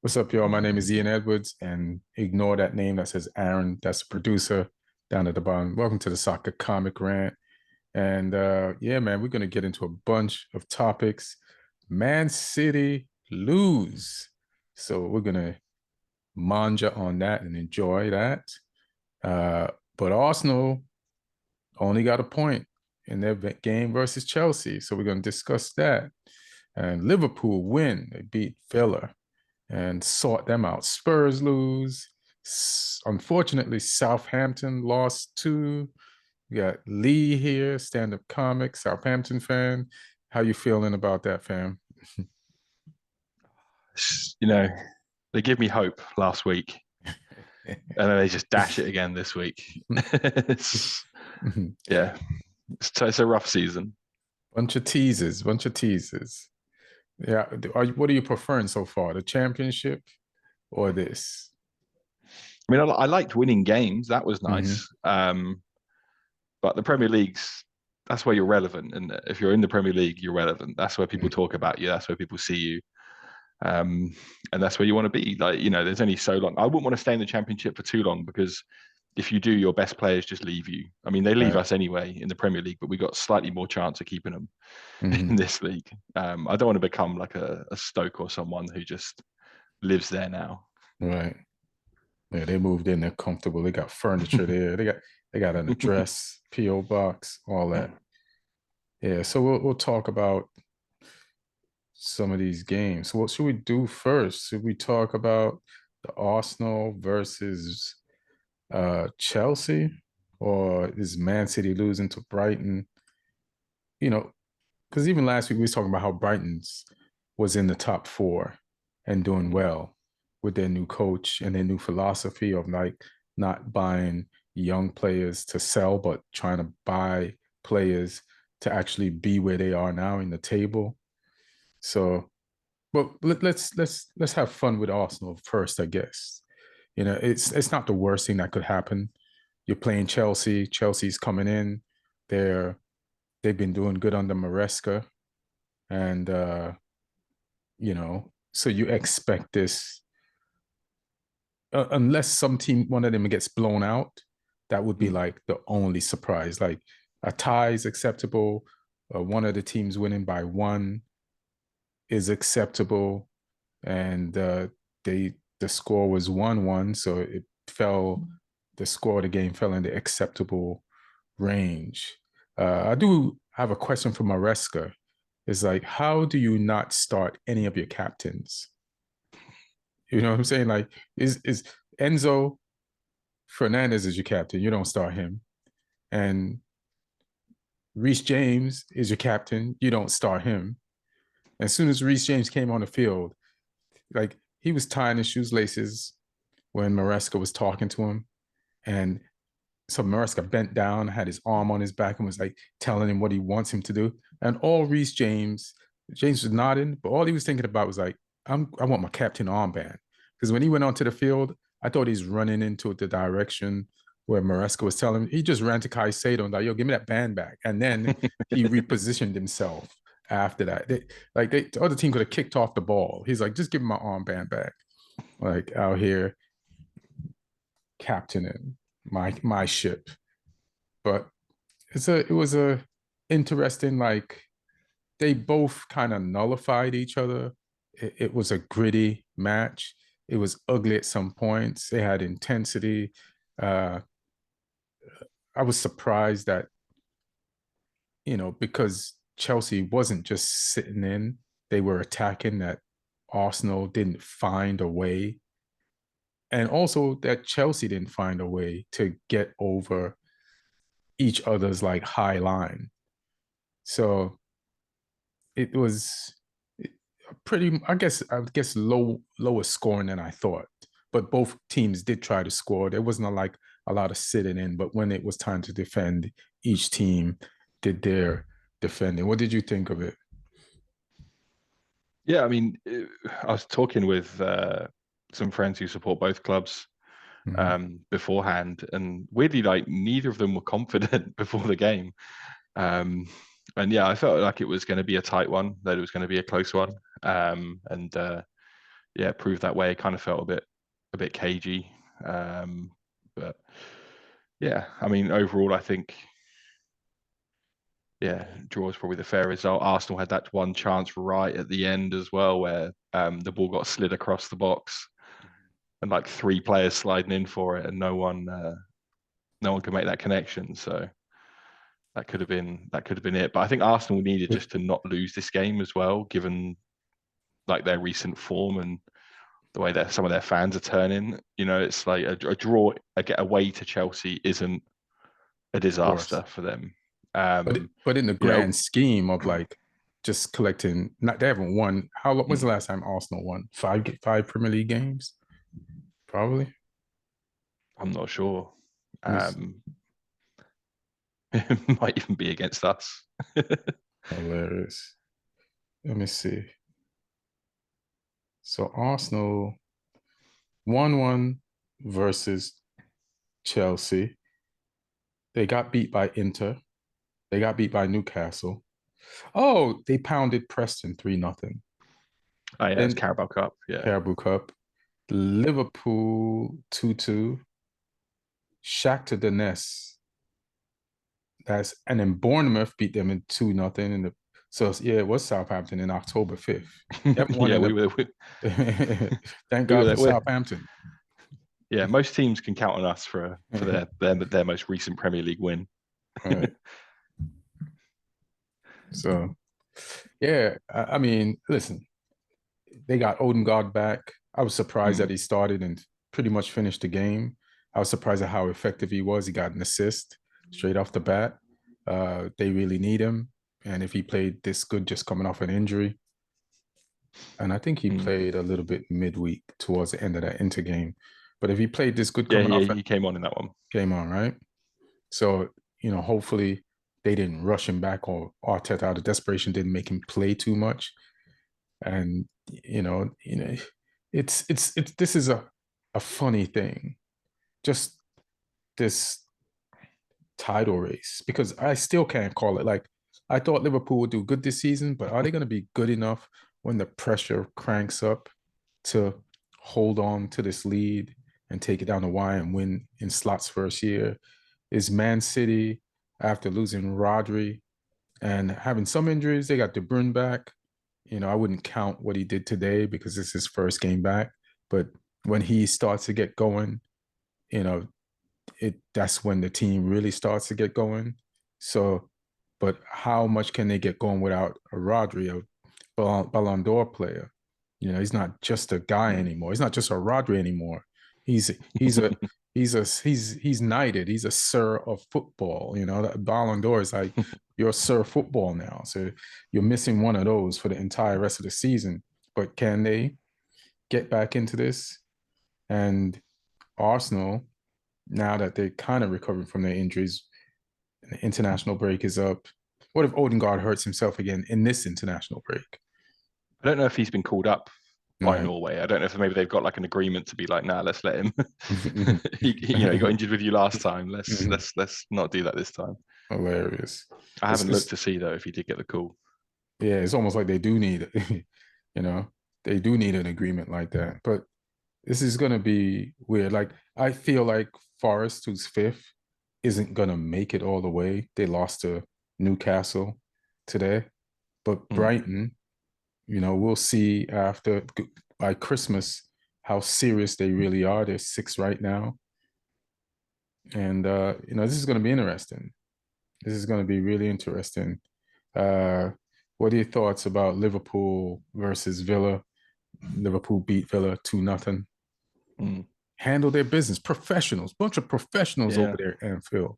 What's up, y'all? My name is Ian Edwards, and ignore that name that says Aaron. That's the producer down at the bottom. Welcome to the Soccer Comic Rant. And yeah, man, we're going to get into a bunch of topics. Man City lose. So we're going to manja on that and enjoy that. Uh, but Arsenal only got a point in their game versus Chelsea. So we're going to discuss that. And Liverpool win. They beat Villa and sort them out. Spurs lose. Unfortunately, Southampton lost too. We got Lee here, stand-up comic, Southampton fan. How you feeling about that, fam? You know, they give me hope last week, and then they just dash it again this week. Yeah, it's a rough season. Bunch of teasers, bunch of teasers. Yeah, what are you preferring so far? The championship or this? I mean, I liked winning games. That was Mm-hmm. nice. But the Premier League's that's where you're relevant. And if you're in the Premier League, you're relevant. That's where people talk about you. That's where people see you. Um, and that's where you want to be. There's only so long. I wouldn't want to stay in the Championship for too long because if you do, your best players just leave you. I mean, they leave Right. us anyway in the Premier League, but we got slightly more chance of keeping them in Mm-hmm. this league. I don't want to become like a Stoke or someone who just lives there now. Right. Yeah, they moved in. They're comfortable. They got furniture there. They got an address, PO box, all that. Yeah. So we'll talk about some of these games. So what should we do first? Should we talk about the Arsenal versus Chelsea, or is Man City losing to Brighton? You know, because even last week we was talking about how Brighton's was in the top four and doing well with their new coach and their new philosophy of like not buying young players to sell, but trying to buy players to actually be where they are now in the table. So, but let's have fun with Arsenal first, I guess. It's not the worst thing that could happen. You're playing Chelsea. Chelsea's coming in. They're they've been doing good under Maresca, and so you expect this unless one of them gets blown out. That would be like the only surprise. Like a tie is acceptable. One of the teams winning by one is acceptable, and the score was 1-1, so it fell. The score of the game fell in the acceptable range. I do have a question for Maresca. It's like, how do you not start any of your captains? You know what I'm saying? Like, is Enzo Fernandez is your captain? You don't start him, and Reece James is your captain. You don't start him. As soon as Reece James came on the field, like he was tying his shoelaces when Maresca was talking to him, and so Maresca bent down, had his arm on his back, and was like telling him what he wants him to do. And all James was nodding, but all he was thinking about was like, I want my captain armband. Because when he went onto the field, I thought he's running into the direction where Maresca was telling him. He just ran to Caicedo and like, yo, give me that band back. And then he repositioned himself after that. The other team could have kicked off the ball. He's like, just give me my armband back. Like out here captaining my ship. But it was a interesting, like they both kind of nullified each other. It was a gritty match. It was ugly at some points. They had intensity. Uh, I was surprised that because Chelsea wasn't just sitting in; they were attacking. That Arsenal didn't find a way, and also that Chelsea didn't find a way to get over each other's like high line. So it was pretty, I guess lower scoring than I thought. But both teams did try to score. There wasn't like a lot of sitting in, but when it was time to defend, each team did their defending. What did you think of it? Yeah, I mean, I was talking with some friends who support both clubs Mm-hmm. beforehand, and weirdly, like neither of them were confident before the game. Um, and yeah, I felt like it was going to be a tight one, that it was going to be a close one. And yeah, proved that way. It kind of felt a bit cagey. But yeah, I mean, overall, I think, yeah, draw is probably the fair result. Arsenal had that one chance right at the end as well, where the ball got slid across the box and like three players sliding in for it, and no one could make that connection. So that could have been it. But I think Arsenal needed But just to not lose this game as well, given like their recent form and the way that some of their fans are turning. You know, it's like a draw, get away to Chelsea isn't a of course, disaster for them. but in the You know, grand scheme of like just collecting, not they haven't won. How long was the last time Arsenal won? Five Premier League games, probably. I'm not sure. Let me see. Um, it might even be against us. Hilarious. Let me see. So Arsenal 1-1 versus Chelsea. They got beat by Inter. They got beat by Newcastle. Oh, they pounded Preston 3-0. Oh yeah, it's Then Carabao Cup. Yeah, Carabao Cup. Liverpool 2-2. Shakhtar Donetsk. And then Bournemouth beat them in 2-0. So yeah, it was Southampton in October 5th. They haven't won yeah, in we the were thank we were God there. for Southampton. Yeah, most teams can count on us for their most recent Premier League win. Right. So yeah, I mean, listen, they got Odegaard back. I was surprised that Mm. he started and pretty much finished the game. I was surprised at how effective he was. He got an assist straight off the bat. They really need him. And if he played this good just coming off an injury, and I think he Mm. played a little bit midweek towards the end of that Inter game. But if he played this good Yeah, coming off a he came on in that one. game on, right? So, hopefully they didn't rush him back or Arteta out of desperation didn't make him play too much. And it's this is a funny thing. Just this title race because I still can't call it. Like I thought Liverpool would do good this season, but are they going to be good enough when the pressure cranks up to hold on to this lead and take it down the wire and win in Slot's first year? Is Man City after losing Rodri and having some injuries? They got De Bruyne back. I wouldn't count what he did today because it's his first game back. But when he starts to get going, you know, that's when the team really starts to get going. So, but how much can they get going without a Rodri, a Ballon d'Or player? He's not just a guy Mm. anymore. He's not just a Rodri anymore. He's knighted. He's a sir of football. That Ballon d'Or is like you're a sir football now. So you're missing one of those for the entire rest of the season. But can they get back into this? And Arsenal, now that they're kind of recovering from their injuries, and the international break is up. What if Odegaard hurts himself again in this international break? I don't know if he's been called up by Right. Norway. I don't know if maybe they've got like an agreement to be like, nah, let's let him. He got injured with you last time. Let's not do that this time. Hilarious. I It's, haven't looked it's to see though if he did get the call. yeah, it's almost like they do need you know, they do need an agreement like that. But this is gonna be weird. Like I feel like Forest, who's fifth, isn't gonna make it all the way. They lost to Newcastle today. But Mm. Brighton, we'll see by Christmas how serious they really are. They're six right now. And this is gonna be interesting. This is gonna be really interesting. Uh what are your thoughts about Liverpool versus Villa? Liverpool beat Villa 2-0. Mm. Handle their business. Professionals, bunch of professionals over Yeah. there at Anfield.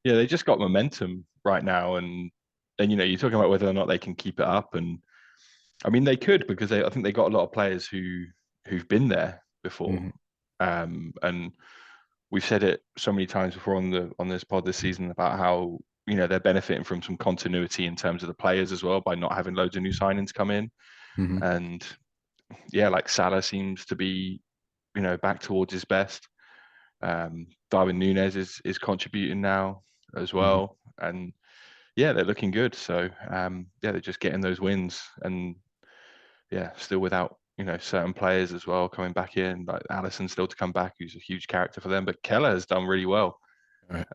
Yeah, they just got momentum right now, and you're talking about whether or not they can keep it up, and I mean they could because I think they got a lot of players who've been there before, Mm-hmm. and we've said it so many times before on this pod this season about how they're benefiting from some continuity in terms of the players as well by not having loads of new signings come in, Mm-hmm. and yeah, like Salah seems to be back towards his best. Darwin Núñez is contributing now as Mm-hmm. well, and yeah, they're looking good. So yeah, they're just getting those wins, and still without, certain players as well coming back in, like Allison still to come back, who's a huge character for them. But Keller has done really well. Right.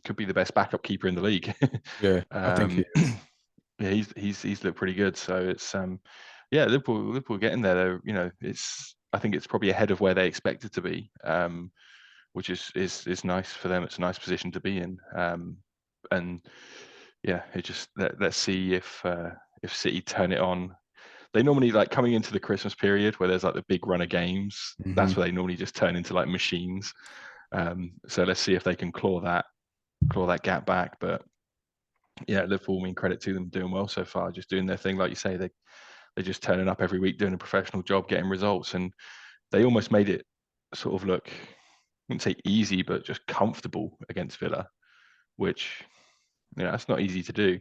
Could be the best backup keeper in the league. Yeah, I think he is. Yeah, he's looked pretty good. So it's Liverpool getting there. I think it's probably ahead of where they expected to be, which is nice for them. It's a nice position to be in. And yeah, let's see if City turn it on. They normally, like, coming into the Christmas period where there's like the big run of games. Mhm. That's where they normally just turn into like machines. So let's see if they can claw that gap back. But yeah, Liverpool, credit to them, doing well so far, just doing their thing. Like you say, they're just turning up every week, doing a professional job, getting results, and they almost made it sort of look, I wouldn't say easy, but just comfortable against Villa, which, that's not easy to do.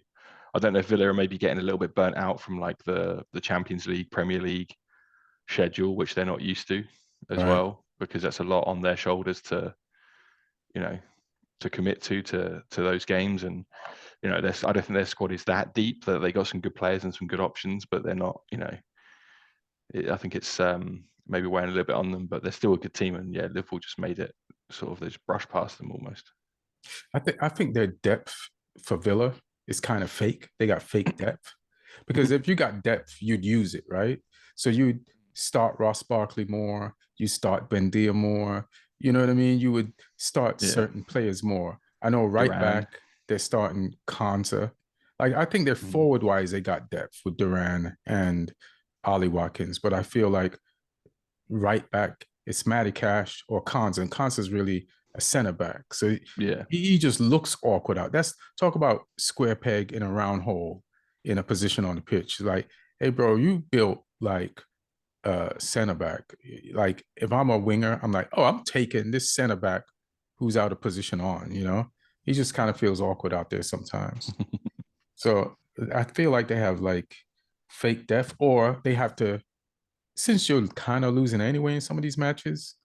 I don't know if Villa are maybe getting a little bit burnt out from like the Champions League, Premier League schedule, which they're not used to as Right. well, because that's a lot on their shoulders to, you know, to commit to those games. And I don't think their squad is that deep, that they got some good players and some good options, but they're not, I think it's maybe weighing a little bit on them, but they're still a good team. And yeah, Liverpool just made it sort of, they just brushed past them almost. I think their depth for Villa is kind of fake. They got fake depth because if you got depth, you'd use it, right? So you'd start Ross Barkley more, you start Bendia more. You know what I mean? You would start Yeah, certain players more. I know right Duran. back they're starting Konsa. Like I think they're Mm. forward wise they got depth with Duran and Ollie Watkins, but I feel like right back, it's Matty Cash or Konza, and Konza's really a center back. So Yeah. he just looks awkward out. That's talk about square peg in a round hole in a position on the pitch. Like, hey, bro, you built like center back. Like, if I'm a winger, I'm like, oh, I'm taking this center back who's out of position on. He just kind of feels awkward out there sometimes. So I feel like they have like fake depth, or they have to, since you're kind of losing anyway in some of these matches,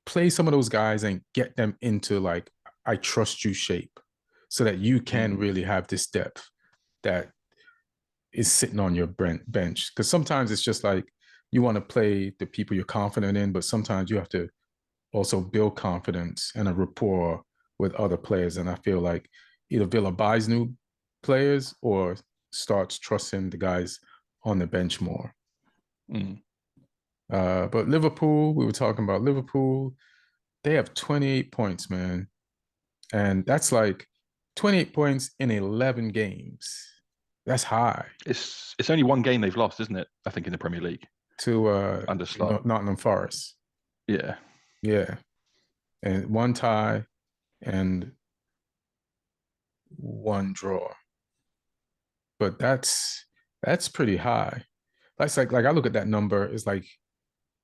play some of those guys and get them into like I trust you shape so that you can Mm. really have this depth that is sitting on your bench. Because sometimes it's just like you want to play the people you're confident in, but sometimes you have to also build confidence and a rapport with other players. And I feel like either Villa buys new players or starts trusting the guys on the bench more. Mm. But Liverpool, we were talking about Liverpool. They have 28 points, man. And that's like 28 points in 11 games. That's high It's only one game they've lost, isn't it? I think in the Premier League to under Slot. Nottingham Forest. Yeah. Yeah. And one tie and one draw. But that's pretty high. That's like I look at that number, it's like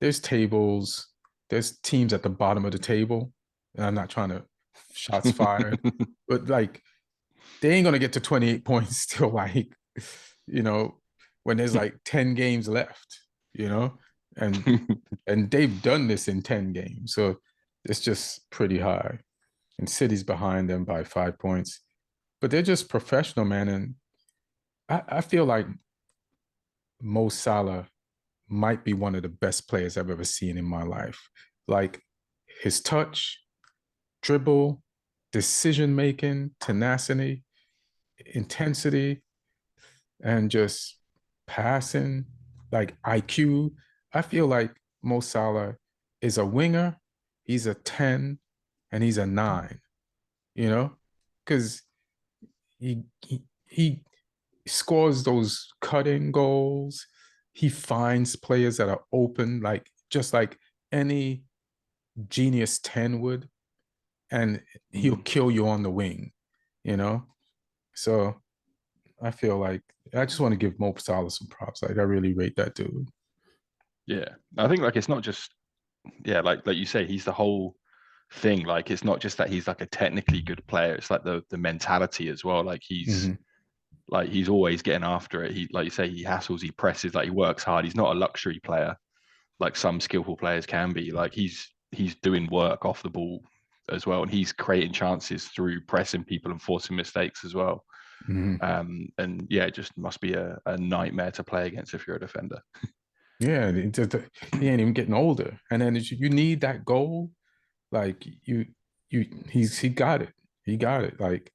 there's tables, there's teams at the bottom of the table. And I'm not trying to shots fired, but like they ain't gonna get to 28 points till like, you know, when there's like 10 games left, you know, and and they've done this in 10 games. So it's just pretty high. And City's behind them by 5 points. But they're just professional, man. And I feel like Mo Salah might be one of the best players I've ever seen in my life. Like his touch, dribble, decision making, tenacity, intensity, and just passing, like IQ. I feel like Mo Salah is a winger, he's a 10, and he's a 9, you know? Because he scores those cutting goals. He finds players that are open, like just like any genius 10 would, and he'll Mm. kill you on the wing, you know? So I feel like I just want to give Mo Salah some props. Like I really rate that dude. Yeah. I think, like, it's not just, yeah, like you say, he's the whole thing. Like, it's not just that he's like a technically good player. It's like the mentality as well. Like Mm-hmm. he's always getting after it. He, like you say, he hassles, he presses, like he works hard. He's not a luxury player like some skillful players can be. Like he's doing work off the ball as well, and he's creating chances through pressing people and forcing mistakes as well. And yeah, it just must be a nightmare to play against if you're a defender. Yeah, he ain't even getting older, and then you need that goal. Like he got it. He got it. Like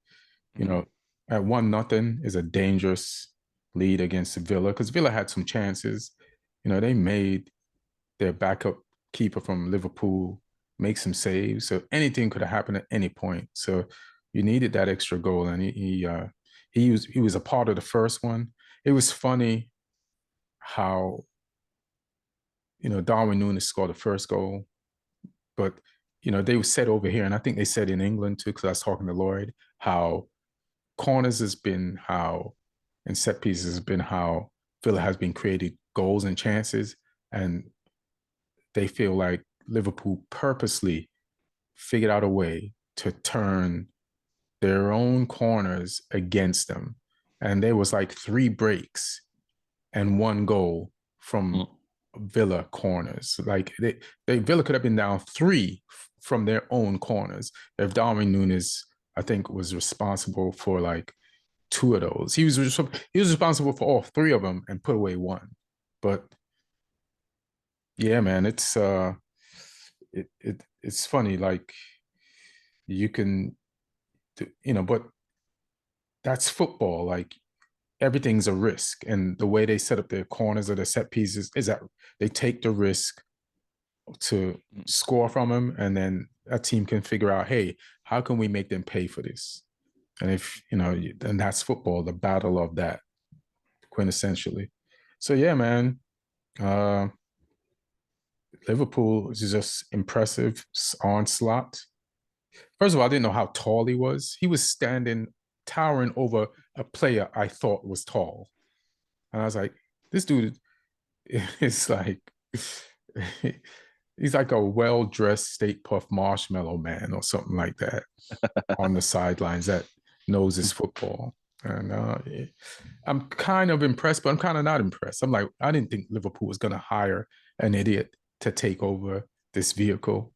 you know, at 1-0 is a dangerous lead against Villa because Villa had some chances. You know, they made their backup keeper from Liverpool make some saves, so anything could have happened at any point. So you needed that extra goal, and he was a part of the first one. It was funny how Darwin Núñez scored the first goal, but they said over here, and I think they said in England too, because I was talking to Lloyd, how corners has been how, and set pieces has been how Villa has been creating goals and chances, and they feel like Liverpool purposely figured out a way to turn their own corners against them, and there was like 3 breaks and 1 goal from Villa corners. Like Villa could have been down 3 from their own corners if Darwin Núñez, I think, was responsible for like 2 of those. He was responsible for all 3 of them and put away 1. But yeah, man, it's funny. Like you can, but that's football. Like everything's a risk, and the way they set up their corners or their set pieces is that they take the risk to score from them, and then a team can figure out, hey, how can we make them pay for this? And if then that's football, the battle of that, quintessentially. So yeah, man, Liverpool is just impressive onslaught. First of all, I didn't know how tall he was. He was standing, towering over a player I thought was tall. And I was like, this dude is like, he's like a well-dressed State Puff Marshmallow Man or something like that on the sidelines that knows his football. And I'm kind of impressed, but I'm kind of not impressed. I'm like, I didn't think Liverpool was going to hire an idiot to take over this vehicle.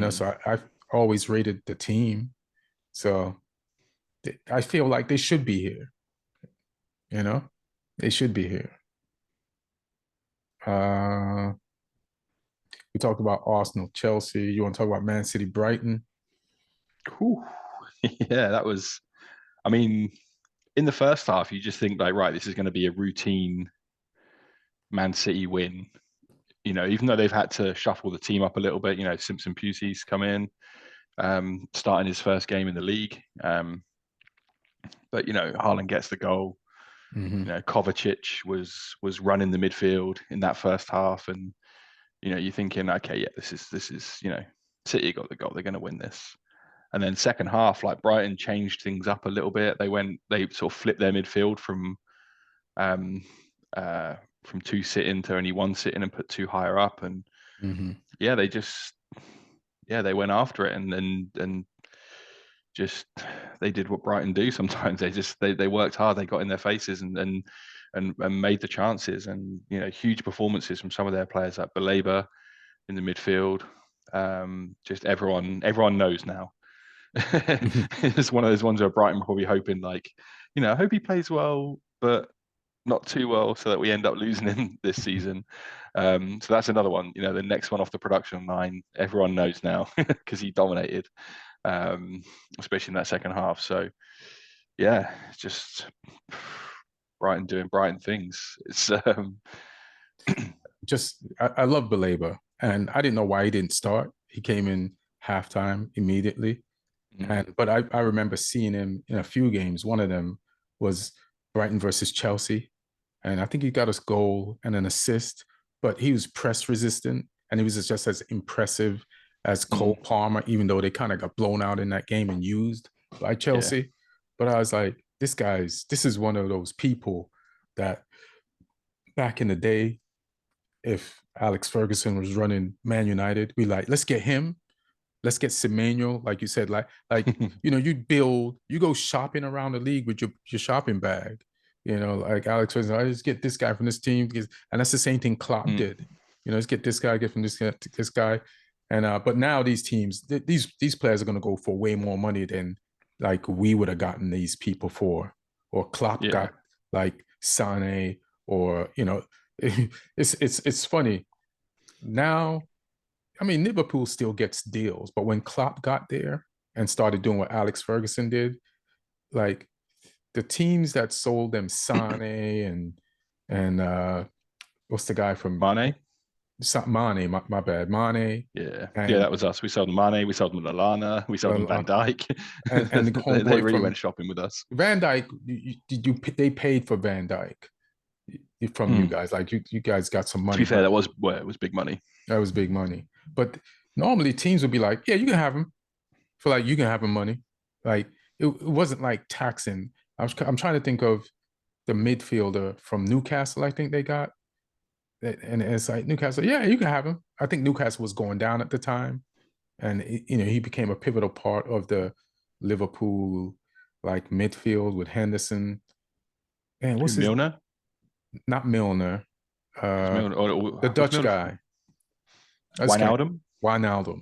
So I've always rated the team. So I feel like they should be here. They should be here. We talked about Arsenal, Chelsea. You want to talk about Man City, Brighton? Whew. Yeah, that was. I mean, in the first half, you just think like, right, this is going to be a routine Man City win. Even though they've had to shuffle the team up a little bit. Simpson Pusey's come in, starting his first game in the league. But Haaland gets the goal. Kovacic was running the midfield in that first half, and you're thinking, okay, yeah, this is City got the goal, they're going to win this. And then second half, like Brighton changed things up a little bit. They sort of flipped their midfield from 2 sit-in to only 1 sit-in and put 2 higher up, and yeah, they went after it and just they did what Brighton do sometimes. They worked hard, they got in their faces and made the chances, and huge performances from some of their players like Baleba in the midfield. Just everyone knows now. It's one of those ones where Brighton were probably hoping, like, I hope he plays well, but not too well, so that we end up losing him this season. So that's another one. The next one off the production line, everyone knows now because he dominated, especially in that second half. So yeah, it's just Brighton doing Brighton things. It's I love Baleba, and I didn't know why he didn't start. He came in halftime immediately. But I remember seeing him in a few games. One of them was Brighton versus Chelsea, and I think he got us goal and an assist. But he was press resistant, and he was just as impressive as Cole Palmer, even though they kind of got blown out in that game and used by Chelsea. Yeah. But I was like, this is one of those people that back in the day, if Alex Ferguson was running Man United, we like, let's get him. Let's get Semenyo, like you said, like you go shopping around the league with your shopping bag, like Alex was, I just get this guy from this team, and that's the same thing Klopp did. Let's get this guy, get from this guy, and but now these teams, these players are going to go for way more money than like we would have gotten these people for or Klopp Yeah. got like Sane, or it's funny now. I mean, Liverpool still gets deals, but when Klopp got there and started doing what Alex Ferguson did, like the teams that sold them Sane and what's the guy from Mane. Mane? My bad, Mane Yeah. Yeah, and that was us. We sold them Mane, we sold them Lallana, we sold them Van Dijk. and the They homeboy really from went shopping with us. Van Dijk. They paid for Van Dijk from you Mm. guys. Like you guys got some To money, be fair, but that was well, it was big money. that was big money. But normally teams would be like, yeah, you can have him for like you can have him money. Like it wasn't like taxing. I'm trying to think of the midfielder from Newcastle. I think they got, and it's like Newcastle. Yeah, you can have him. I think Newcastle was going down at the time, and he became a pivotal part of the Liverpool like midfield with Henderson. And Who, what's his, Milner? not Milner, Was uh, Milner the was Dutch Milner guy. I just can't. Wijnaldum? Wijnaldum.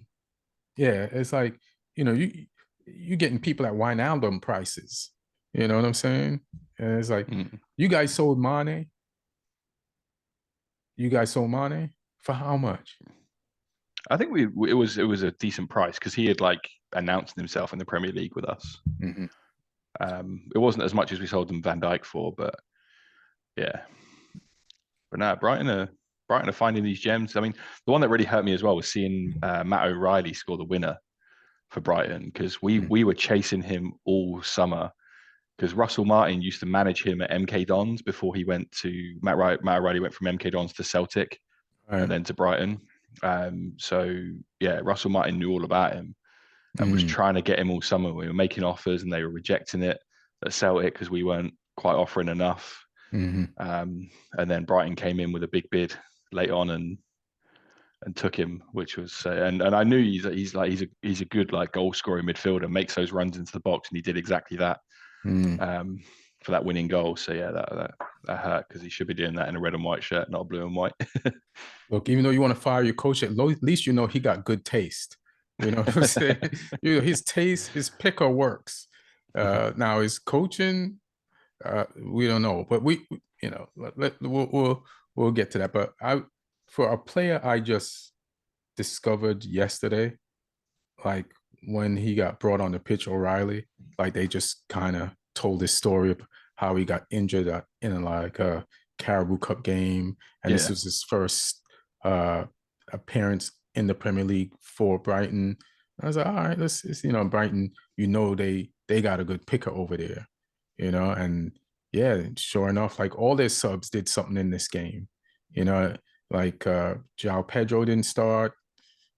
Yeah, it's like you getting people at Wijnaldum prices. You know what I'm saying? And it's like Mm. you guys sold Mane. You guys sold Mane for how much? I think it was a decent price because he had like announced himself in the Premier League with us. Mm-hmm. It wasn't as much as we sold them Van Dijk for, but yeah. But now Brighton are finding these gems. I mean, the one that really hurt me as well was seeing Matt O'Reilly score the winner for Brighton because we were chasing him all summer because Russell Martin used to manage him at MK Dons before he went to Matt O'Reilly went from MK Dons to Celtic All and right. then to Brighton. So yeah, Russell Martin knew all about him and was trying to get him all summer. We were making offers and they were rejecting it at Celtic because we weren't quite offering enough. Mm-hmm. And then Brighton came in with a big bid late on and took him, which was and I knew he's a good like goal scoring midfielder, makes those runs into the box, and he did exactly that Mm-hmm. for that winning goal. So yeah, that hurt because he should be doing that in a red and white shirt, not a blue and white. Look, even though you want to fire your coach, at least you know he got good taste. You know what I'm saying? His taste, his picker works. Now his coaching, we don't know, but we'll get to that. But for a player I just discovered yesterday, like when he got brought on the pitch, O'Reilly, like they just kind of told his story of how he got injured in like a Caribou Cup game, and this Yeah. was his first uh, appearance in the Premier League for Brighton. I was like, all right, Brighton, they got a good picker over there, and yeah, sure enough, like all their subs did something in this game, you know, like João Pedro didn't start,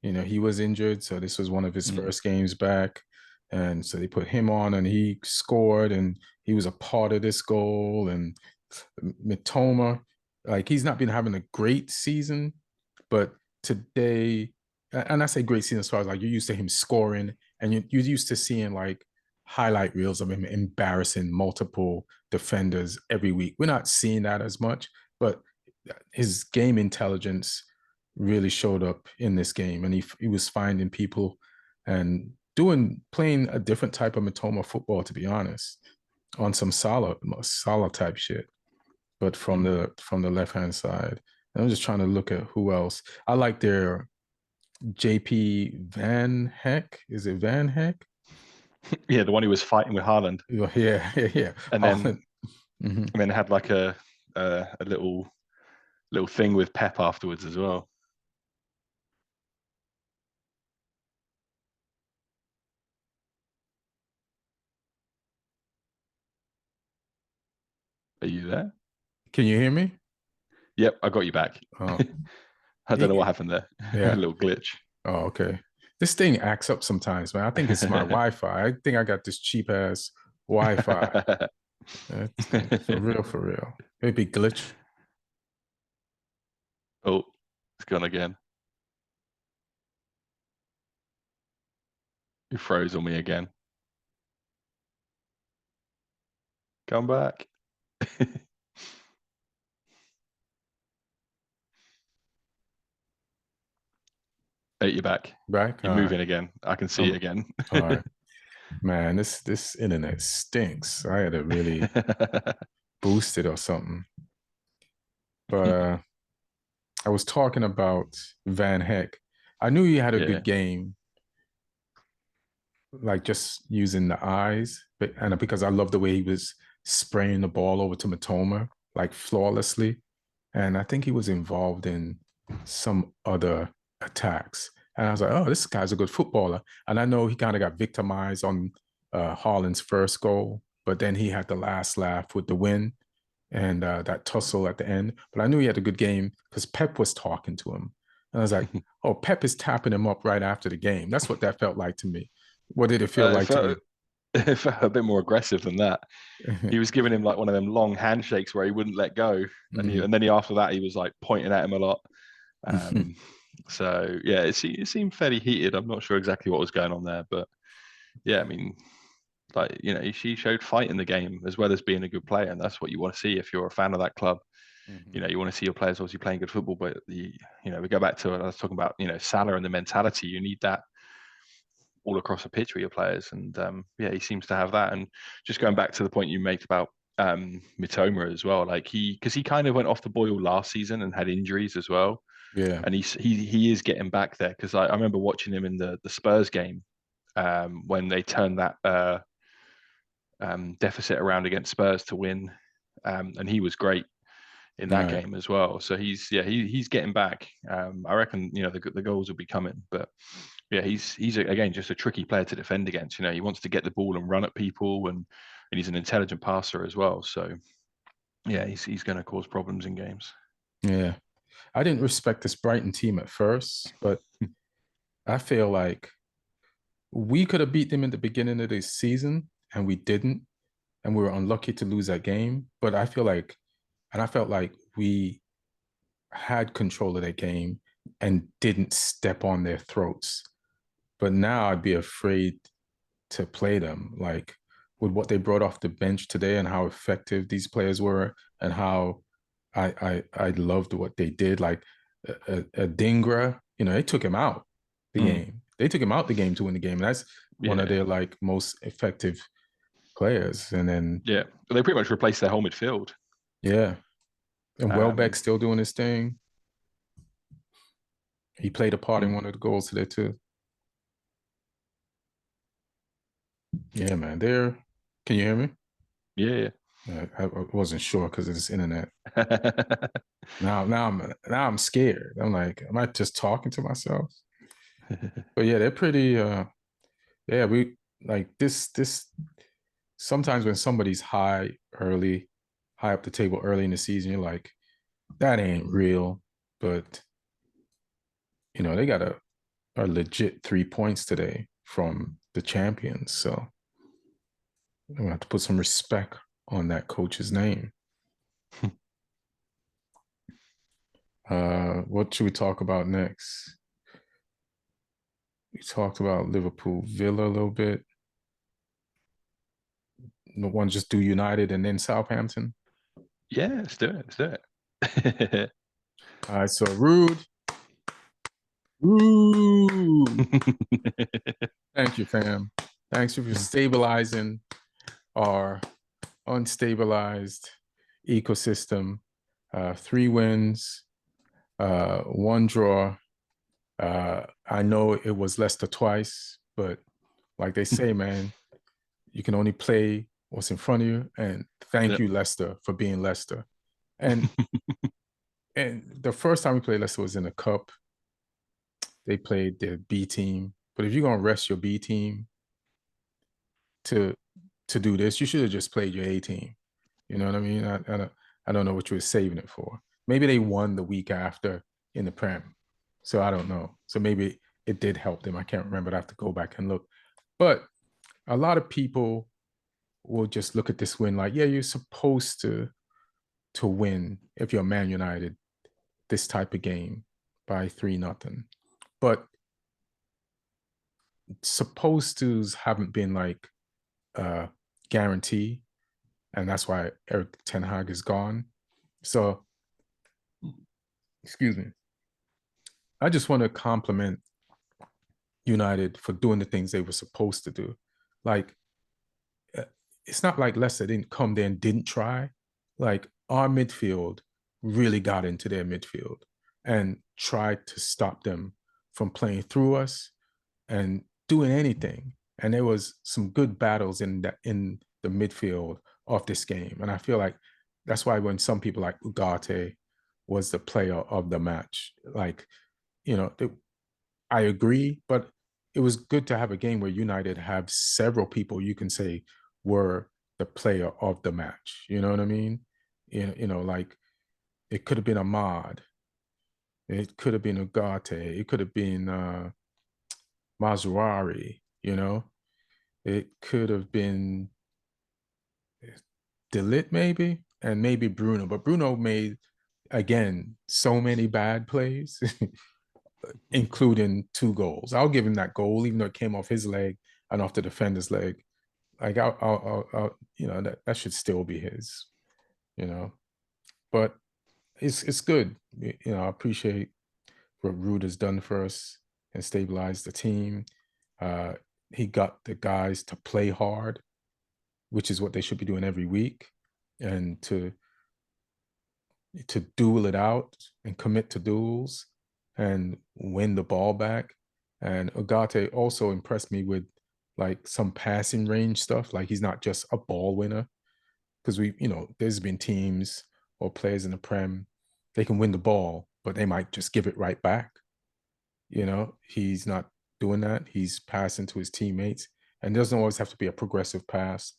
he was injured, so this was one of his first games back. And so they put him on and he scored and he was a part of this goal. And Mitoma, like he's not been having a great season, but today, and I say great season as far as like you're used to him scoring and you're used to seeing like highlight reels of him embarrassing multiple defenders every week. We're not seeing that as much, but his game intelligence really showed up in this game, and he was finding people and playing a different type of Mitoma football, to be honest, on some Salah type shit, but from the left hand side. And I'm just trying to look at who else. I like their JP Van Heck. Is it Van Heck? Yeah, the one who was fighting with Haaland. Yeah. And then and then had like a little thing with Pep afterwards as well. Are you there? Can you hear me? Yep, I got you back. Oh, I don't know what happened there. A yeah. little glitch. Oh, okay. This thing acts up sometimes, man. I think it's my Wi-Fi. I think I got this cheap ass Wi-Fi. For real, for real. Maybe glitch. Oh, it's gone again. You froze on me again. Come back. Hey, you're back. Back. You're All right. moving again. I can see it Um, again. all right. Man, this internet stinks. I had to really boost it or something. But I was talking about Van Heck. I knew he had a Yeah. good game, like just using the eyes, but and because I love the way he was spraying the ball over to Mitoma like flawlessly, and I think he was involved in some other attacks. And I was like, oh, this guy's a good footballer. And I know he kind of got victimized on Haaland's first goal, but then he had the last laugh with the win and that tussle at the end. But I knew he had a good game because Pep was talking to him. And I was like, oh, Pep is tapping him up right after the game. That's what that felt like to me. What did it feel It like to felt you? it felt a bit more aggressive than that. He was giving him like one of them long handshakes where he wouldn't let go, Mm. and then after that he was like pointing at him a lot. Um, so yeah, it seemed fairly heated. I'm not sure exactly what was going on there, but yeah, I mean, like she showed fight in the game as well as being a good player, and that's what you want to see if you're a fan of that club. You want to see your players obviously playing good football, but we go back to what I was talking about, Salah and the mentality. You need that all across the pitch with your players, and yeah, he seems to have that. And just going back to the point you made about Mitoma as well, like because he kind of went off the boil last season and had injuries as well, Yeah. and he is getting back there because I remember watching him in the Spurs game when they turned that deficit around against Spurs to win, and he was great in that Right. game as well. So he's getting back. I reckon the goals will be coming, but yeah, he's again just a tricky player to defend against. He wants to get the ball and run at people, and he's an intelligent passer as well. So yeah, he's going to cause problems in games. Yeah. I didn't respect this Brighton team at first, but I feel like we could have beat them in the beginning of the season and we didn't. And we were unlucky to lose that game. But I felt like we had control of that game and didn't step on their throats. But now I'd be afraid to play them. Like with what they brought off the bench today and how effective these players were and how I loved what they did. Like a Dingra, they took him out the Mm, game. They took him out the game to win the game. That's one of yeah, their like most effective players. And then yeah. But they pretty much replaced their whole midfield. yeah, and Um, Welbeck still doing his thing. He played a part in mm, one of the goals today too. Yeah, man. There. Can you hear me? yeah. I wasn't sure because of this internet. Yeah. Now I'm scared. I'm like, am I just talking to myself? But yeah, they're pretty. Yeah, we like this. Sometimes when somebody's high up the table early in the season, you're like, that ain't real. But they got a legit 3 points today from the champions. So I'm gonna have to put some respect on that coach's name. What should we talk about next? We talked about Liverpool Villa a little bit. No one just do United and then Southampton. Yeah, let's do it. Let's do it. All right, so Rude. Thank you, fam. Thanks for stabilizing our unstabilized ecosystem. 3 wins, 1 draw. I know it was Leicester twice, but like they say, man, you can only play what's in front of you. And thank Yep. you, Leicester, for being Leicester. And and the first time we played Leicester was in the cup. They played their B team. But if you're gonna rest your B team to do this, you should have just played your A team. You know what I mean? I don't know what you were saving it for. Maybe they won the week after in the Prem. So I don't know. So maybe it did help them. I can't remember. I have to go back and look. But a lot of people will just look at this win like, yeah, you're supposed to win if you're Man United this type of game by 3-0. But supposed to's haven't been like a guarantee. And that's why Eric Ten Hag is gone. So, excuse me. I just want to compliment United for doing the things they were supposed to do. Like, it's not like Leicester didn't come there and didn't try. Like, our midfield really got into their midfield and tried to stop them from playing through us and doing anything. And there was some good battles in the midfield of this game. And I feel like that's why when some people like Ugarte was the player of the match, like, I agree, but it was good to have a game where United have several people you can say were the player of the match. You know what I mean? Like, it could have been Ahmad, it could have been Ugarte, it could have been Mazurari, it could have been Delit maybe, and maybe Bruno. But Bruno made, again, so many bad plays, including 2 goals. I'll give him that goal, even though it came off his leg and off the defender's leg. Like, I'll that should still be his, But it's good. I appreciate what Rude has done for us and stabilized the team. He got the guys to play hard, which is what they should be doing every week, and to duel it out and commit to duels and win the ball back. And Ugarte also impressed me with like some passing range stuff. Like, he's not just a ball winner, because there's been teams or players in the Prem, they can win the ball, but they might just give it right back. He's not doing that. He's passing to his teammates, and it doesn't always have to be a progressive pass.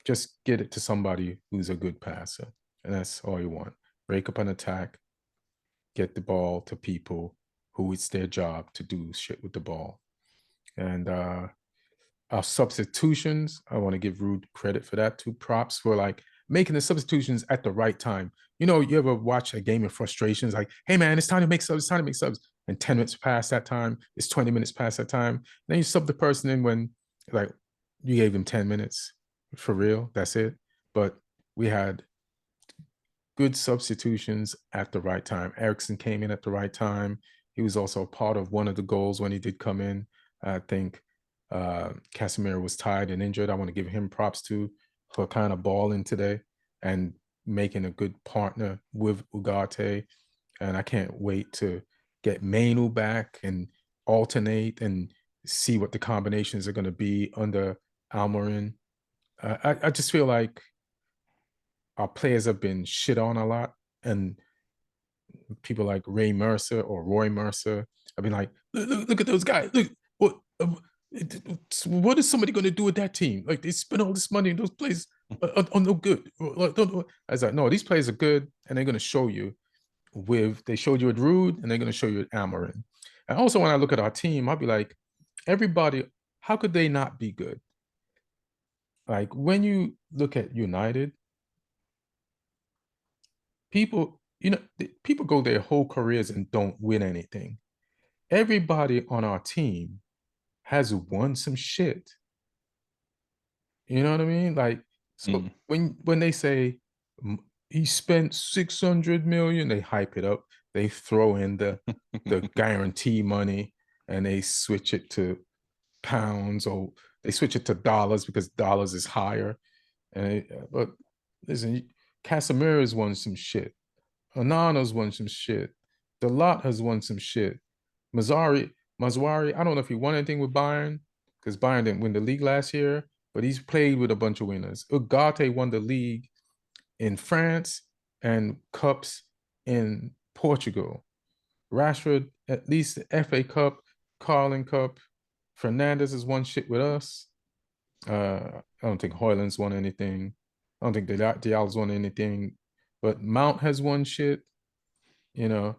Just get it to somebody who's a good passer, and that's all you want. Break up an attack, get the ball to people who it's their job to do shit with the ball. And our substitutions, I want to give Rude credit for that too. Props for like making the substitutions at the right time. You ever watch a game of frustrations, like, hey man, it's time to make subs, it's time to make subs. And 10 minutes past that time, it's 20 minutes past that time. Then you sub the person in when, like, you gave them 10 minutes for real. That's it. But we had good substitutions at the right time. Ericsson came in at the right time. He was also a part of one of the goals when he did come in. I think Casemiro was tired and injured. I want to give him props too for kind of balling today and making a good partner with Ugarte. And I can't wait to get Mainu back and alternate and see what the combinations are going to be under Almiron. I just feel like our players have been shit on a lot, and people like Ray Mercer or Roy Mercer have been like, look at those guys. Look, what is somebody going to do with that team? Like, they spend all this money and those players are no good. I was like, no, these players are good, and they're going to show you they showed you at Rude, and they're going to show you at Almiron. And also, when I look at our team, I'll be like, everybody, how could they not be good? Like, when you look at United, people go their whole careers and don't win anything. Everybody on our team has won some shit. You know what I mean? Like, so when they say he spent 600 million, they hype it up. They throw in the guarantee money, and they switch it to pounds, or they switch it to dollars because dollars is higher. But listen, Casemiro won some shit. Onana's won some shit. The lot has won some shit. Mazzari, I don't know if he won anything with Bayern, because Bayern didn't win the league last year, but he's played with a bunch of winners. Ugarte won the league in France and cups in Portugal. Rashford, at least the FA Cup, Carling Cup. Fernandez has won shit with us. I don't think Hoyland's won anything. I don't think Diallo's won anything. But Mount has won shit, and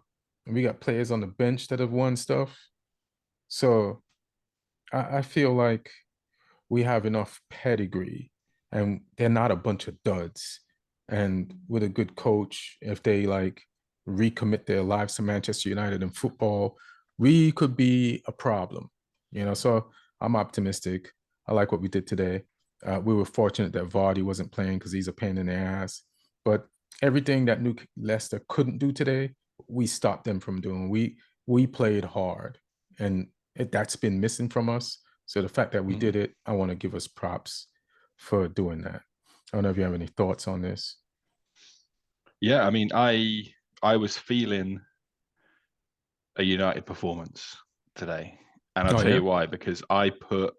we got players on the bench that have won stuff. So I feel like we have enough pedigree, and they're not a bunch of duds. And with a good coach, if they like recommit their lives to Manchester United and football, we could be a problem. So I'm optimistic. I like what we did today. We were fortunate that Vardy wasn't playing because he's a pain in the ass. But everything that Leicester couldn't do today, we stopped them from doing. We played hard, and that's been missing from us. So the fact that we did it, I want to give us props for doing that. I don't know if you have any thoughts on this. Yeah, I mean, I was feeling a United performance today, and I'll Oh tell yeah. you why. Because I put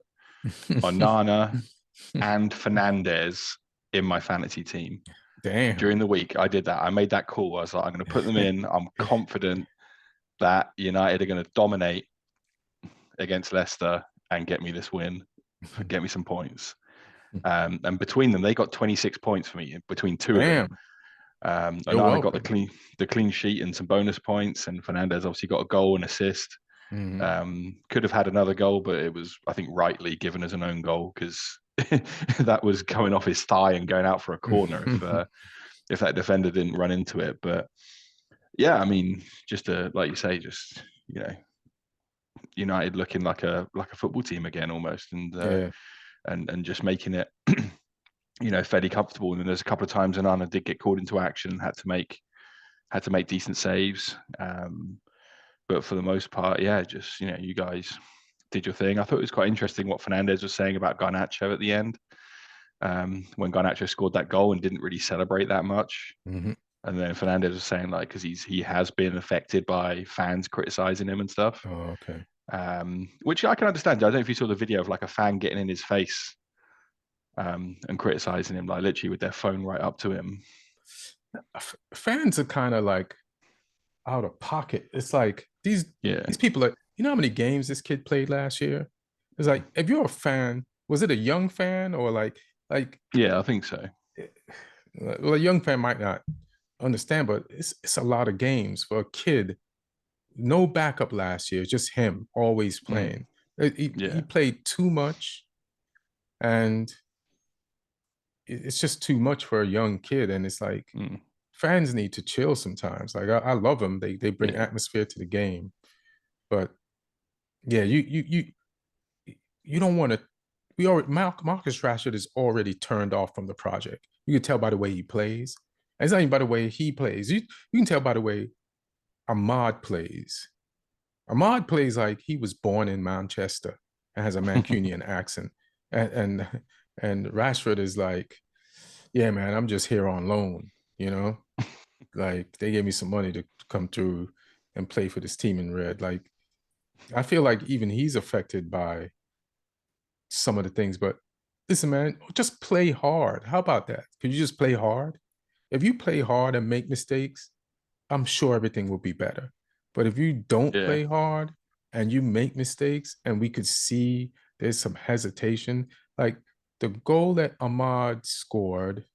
Onana and Fernandez in my fantasy team Damn. during the week. I did that. I made that call. I was like, I'm going to put them in. I'm confident that United are going to dominate against Leicester and get me this win, get me some points. And between them, they got 26 points for me between two of them. Damn. You're Onana got welcome. the clean sheet and some bonus points, and Fernandez obviously got a goal and assist. Could have had another goal, but it was, I think, rightly given as an own goal because that was going off his thigh and going out for a corner if that defender didn't run into it. But yeah, I mean, just like you say, just United looking like a football team again almost, Yeah. and just making it fairly comfortable. And then there's a couple of times Onana did get called into action, had to make decent saves. But for the most part, yeah, just you guys did your thing. I thought it was quite interesting what Fernandez was saying about Garnacho at the end, when Garnacho scored that goal and didn't really celebrate that much. And then Fernandez was saying like, because he has been affected by fans criticizing him and stuff. Oh, okay. Which I can understand. I don't know if you saw the video of like a fan getting in his face and criticizing him, like literally with their phone right up to him. Fans are kind of like out of pocket. It's like these people are, you know how many games this kid played last year? It's like, if you're a fan, was it a young fan or like Yeah, I think so. Well, a young fan might not understand, but it's a lot of games for a kid. No backup last year, just him always playing. He played too much, and it's just too much for a young kid. And it's like fans need to chill sometimes. Like I love them; they bring atmosphere to the game, but yeah, you don't want to. Marcus Rashford is already turned off from the project. You can tell by the way he plays. And it's not even by the way he plays. You can tell by the way Ahmad plays. Ahmad plays like he was born in Manchester and has a Mancunian accent. And Rashford is like, yeah, man, I'm just here on loan, Like they gave me some money to come through and play for this team in red. Like I feel like even he's affected by some of the things, but listen, man, just play hard. How about that? Could you just play hard? If you play hard and make mistakes, I'm sure everything will be better. But if you don't play hard and you make mistakes, and we could see there's some hesitation, like the goal that Ahmad scored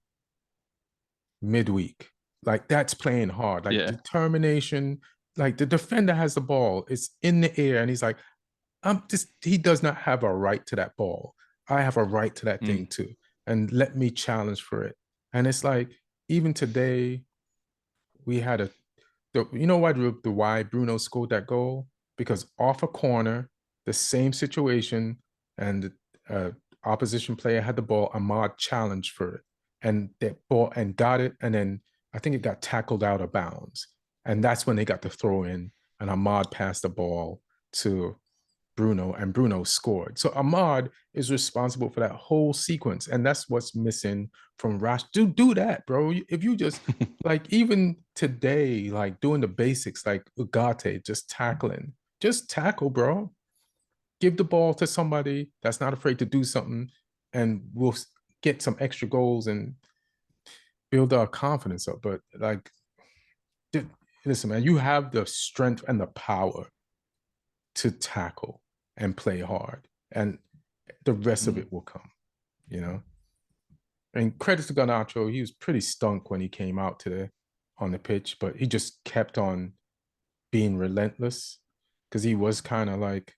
midweek, like that's playing hard, like determination. Like the defender has the ball, it's in the air, and he's like, he does not have a right to that ball. I have a right to that thing too. And let me challenge for it. And it's like, even today, we had you know why Bruno scored that goal? Because off a corner, the same situation, and the opposition player had the ball, Ahmad challenged for it. And that ball and got it. And then I think it got tackled out of bounds. And that's when they got the throw in, and Ahmad passed the ball to Bruno, and Bruno scored. So Ahmad is responsible for that whole sequence, and that's what's missing from Rash. Do that, bro. If you just like, even today, like doing the basics, like Ugarte, just tackle, bro. Give the ball to somebody that's not afraid to do something, and we'll get some extra goals and build our confidence up. But like, listen, man, you have the strength and the power to tackle and play hard, and the rest of it will come, And credit to Garnacho, he was pretty stunk when he came out today on the pitch, but he just kept on being relentless, because he was kind of like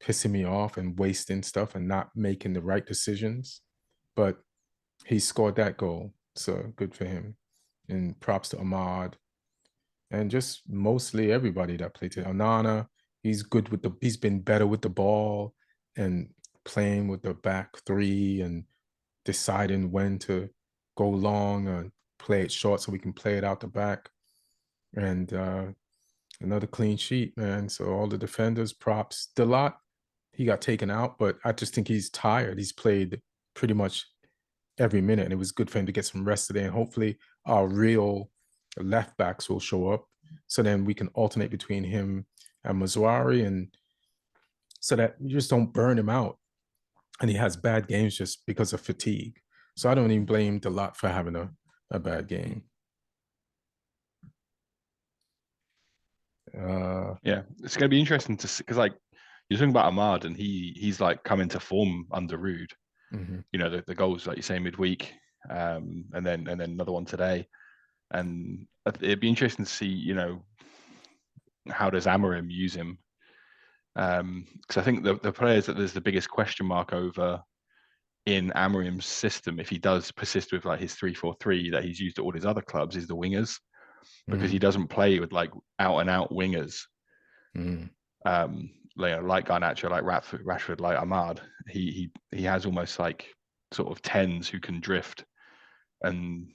pissing me off and wasting stuff and not making the right decisions. But he scored that goal, so good for him. And props to Ahmad and just mostly everybody that played today. Onana, he's been better with the ball and playing with the back three and deciding when to go long or play it short so we can play it out the back. And another clean sheet, man. So all the defenders, props. Delot, he got taken out, but I just think he's tired. He's played pretty much every minute, and it was good for him to get some rest today. And hopefully, our real left backs will show up, so then we can alternate between him and Mazuari, and so that you just don't burn him out. And he has bad games just because of fatigue. So I don't even blame Delot for having a bad game. Yeah, it's going to be interesting to see because like you're talking about Ahmad and he's like coming to form under Rude. Mm-hmm. You know the goals like you say midweek, and then another one today, and it'd be interesting to see how does Amorim use him, because I think the players that there's the biggest question mark over in Amorim's system if he does persist with like his 3-4-3 that he's used at all his other clubs is the wingers because he doesn't play with like out and out wingers. Mm-hmm. Like Garnacho, like Rashford, like Ahmad, he has almost like sort of tens who can drift, and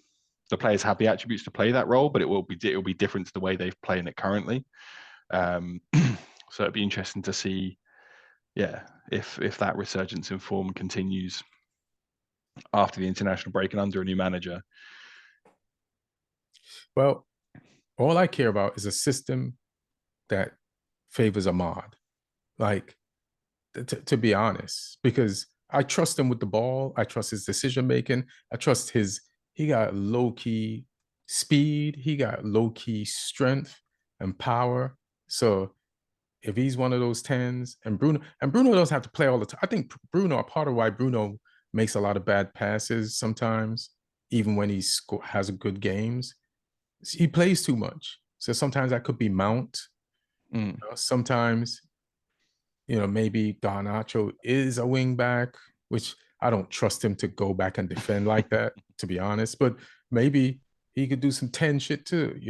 the players have the attributes to play that role, but it will be different to the way they've playing it currently. So it'd be interesting to see, yeah, if that resurgence in form continues after the international break and under a new manager. Well, all I care about is a system that favors Ahmad. Like, to be honest, because I trust him with the ball. I trust his decision making. I trust he got low key speed. He got low key strength and power. So if he's one of those tens, and Bruno doesn't have to play all the time. I think Bruno, part of why Bruno makes a lot of bad passes sometimes, even when he has good games, he plays too much. So sometimes that could be Mount. Sometimes, maybe Garnacho is a wing back, which I don't trust him to go back and defend like that, to be honest. But maybe he could do some 10 shit too,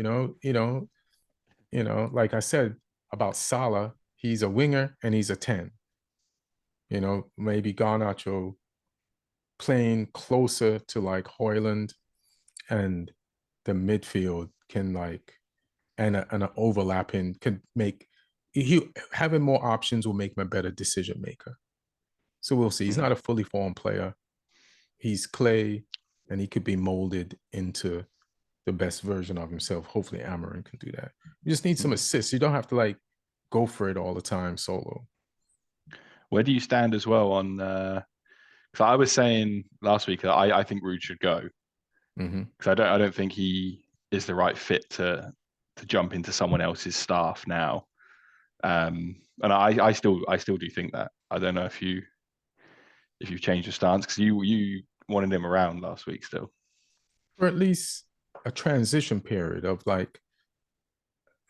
like I said about Salah, he's a winger and he's a 10. Maybe Garnacho playing closer to like Hoyland and the midfield can like and an overlapping could make he having more options will make him a better decision maker. So we'll see. He's not a fully formed player. He's clay, and he could be molded into the best version of himself. Hopefully, Amarin can do that. You just need some assists. You don't have to like go for it all the time solo. Where do you stand as well on? Because I was saying last week that I think Rude should go because I don't think he is the right fit to jump into someone else's staff now. And I still do think that. I don't know if you've changed your stance because you wanted him around last week still, or at least a transition period of like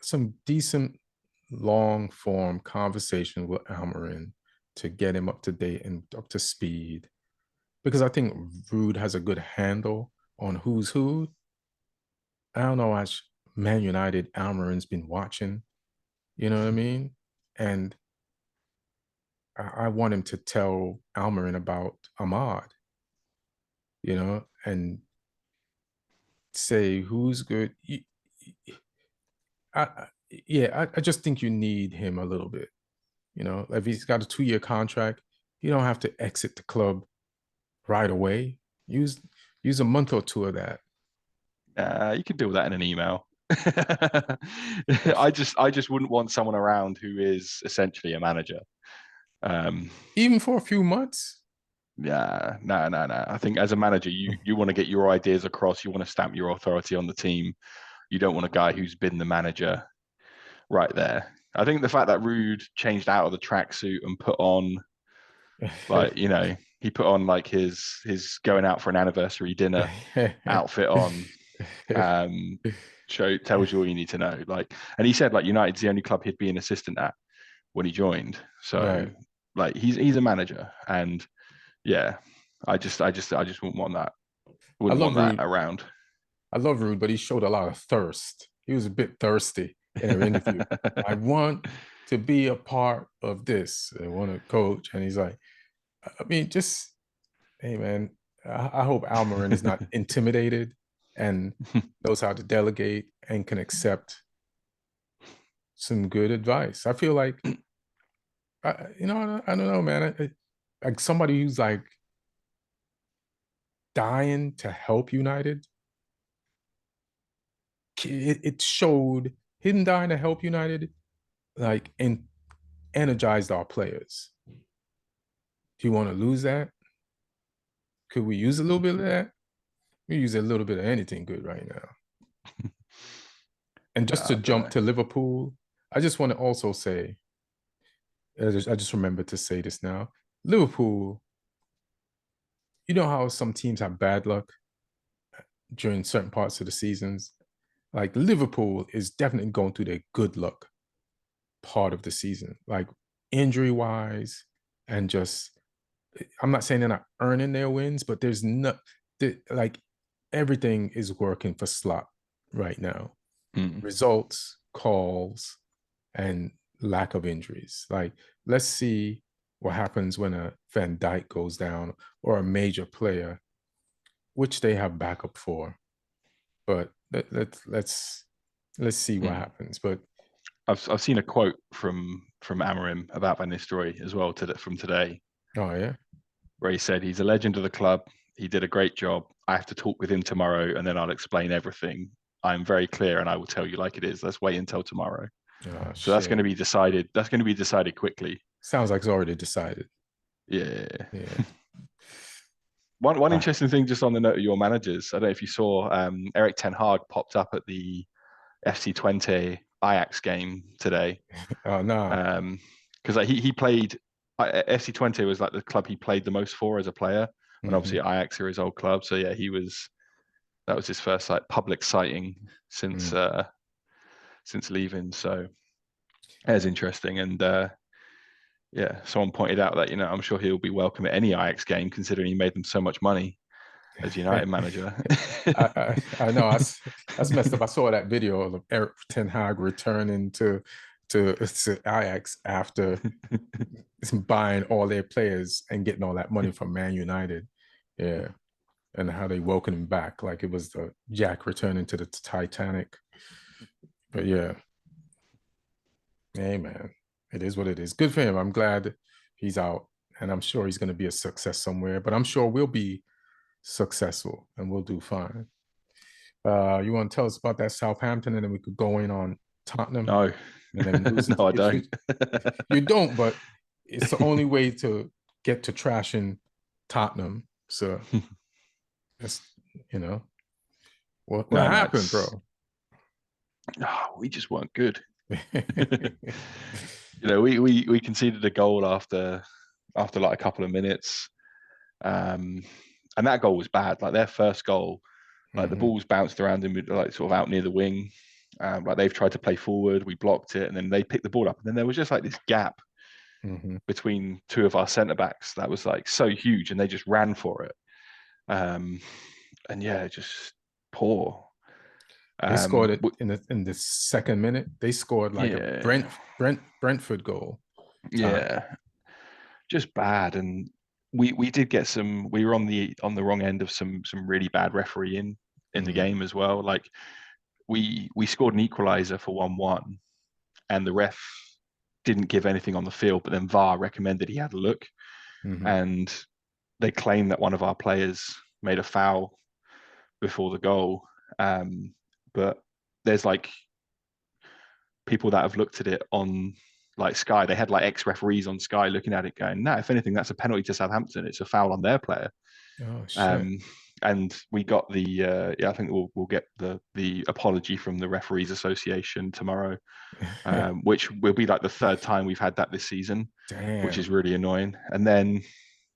some decent long form conversation with Almarin to get him up to date and up to speed. Because I think Rude has a good handle on who's who. I don't know how much Man United Almarin's been watching. You know what I mean? And I want him to tell Almarin about Ahmad, and say who's good. I just think you need him a little bit. If he's got a 2-year contract, you don't have to exit the club right away. Use a month or two of that. You could do that in an email. I just wouldn't want someone around who is essentially a manager. Even for a few months. Yeah, no. I think as a manager, you want to get your ideas across. You want to stamp your authority on the team. You don't want a guy who's been the manager right there. I think the fact that Rude changed out of the tracksuit and put on, like, he put on like his going out for an anniversary dinner outfit on, tells you all you need to know. Like, and he said like United's the only club he'd be an assistant at when he joined. So Right. like he's a manager, and yeah, I just wouldn't want that. I Wouldn't want love that Rude. around. I love Rude, but he showed a lot of thirst. He was a bit thirsty in an interview. I want to be a part of this. I want to coach. And he's like, I mean, just, hey, man, I hope Almarin is not intimidated and knows how to delegate and can accept some good advice. I feel like I don't know, man. Like somebody who's like dying to help United. It showed him dying to help United, like, and energized our players. Do you want to lose that? Could we use a little bit of that? We use a little bit of anything good right now. And just Nah, to I don't jump know. to Liverpool, I just want to also say, I just remembered to say this now. Liverpool, you know how some teams have bad luck during certain parts of the seasons? Like Liverpool is definitely going through their good luck part of the season, like injury wise, and just I'm not saying they're not earning their wins, but there's no like everything is working for slot right now. Mm. Results, calls, and lack of injuries. Like, let's see what happens when a Van Dijk goes down or a major player, which they have backup for. But let's see what Mm. happens. But I've seen a quote from Amarim about Van Nistelrooy as well from today, oh yeah, where he said he's a legend of the club. He did a great job. I have to talk with him tomorrow, and then I'll explain everything. I'm very clear, and I will tell you like it is. Let's wait until tomorrow. oh So that's going to shit. be decided. That's going to be decided quickly. Sounds like it's already decided. Yeah. Yeah. One Ah, interesting thing, just on the note of your managers, I don't know if you saw Eric Ten Hag popped up at the FC20 Ajax game today. oh nah. Because like he played FC20 was like the club he played the most for as a player, and obviously Mm-hmm. Ajax are his old club. So yeah, that was his first like public sighting Mm. since leaving. So that's interesting. And yeah, someone pointed out that I'm sure he'll be welcome at any Ajax game, considering he made them so much money as United manager. I know that's messed up. I saw that video of Eric Ten Hag returning to Ajax after buying all their players and getting all that money from Man United. Yeah. And how they welcomed him back like it was the Jack returning to the Titanic. But yeah, hey man, it is what it is. Good for him. I'm glad he's out, and I'm sure he's going to be a success somewhere. But I'm sure we'll be successful and we'll do fine. You want to tell us about that Southampton, and then we could go in on Tottenham, No, and then losing no, to I don't. Ipswich. You don't, but it's the only way to get to trashing Tottenham. So that's you know what No, no, happened, it's bro. we just weren't good. We conceded a goal after like a couple of minutes, um, and that goal was bad. Like their first goal, like the Mm-hmm. balls bounced around him, like sort of out near the wing. Like they've tried to play forward, we blocked it, and then they picked the ball up, and then there was just like this gap Mm-hmm. between two of our centre backs that was like so huge, and they just ran for it. Um, and yeah, just poor. They scored Um, it in the second minute. They scored like a yeah, Brentford goal time. yeah, just bad. And we did get some. We were on the wrong end of some really bad refereeing in the Mm. game as well. Like we scored an equaliser for 1-1, and the ref didn't give anything on the field, but then VAR recommended he had a look, Mm-hmm. and they claimed that one of our players made a foul before the goal. Um, but there's like people that have looked at it on like Sky. They had like ex-referees on Sky looking at it, going, "No, if anything, that's a penalty to Southampton. It's a foul on their player." Oh shit. Um, and we got the yeah, I think we'll get the apology from the referees association tomorrow, which will be like the third time we've had that this season, which is Damn. really annoying. And then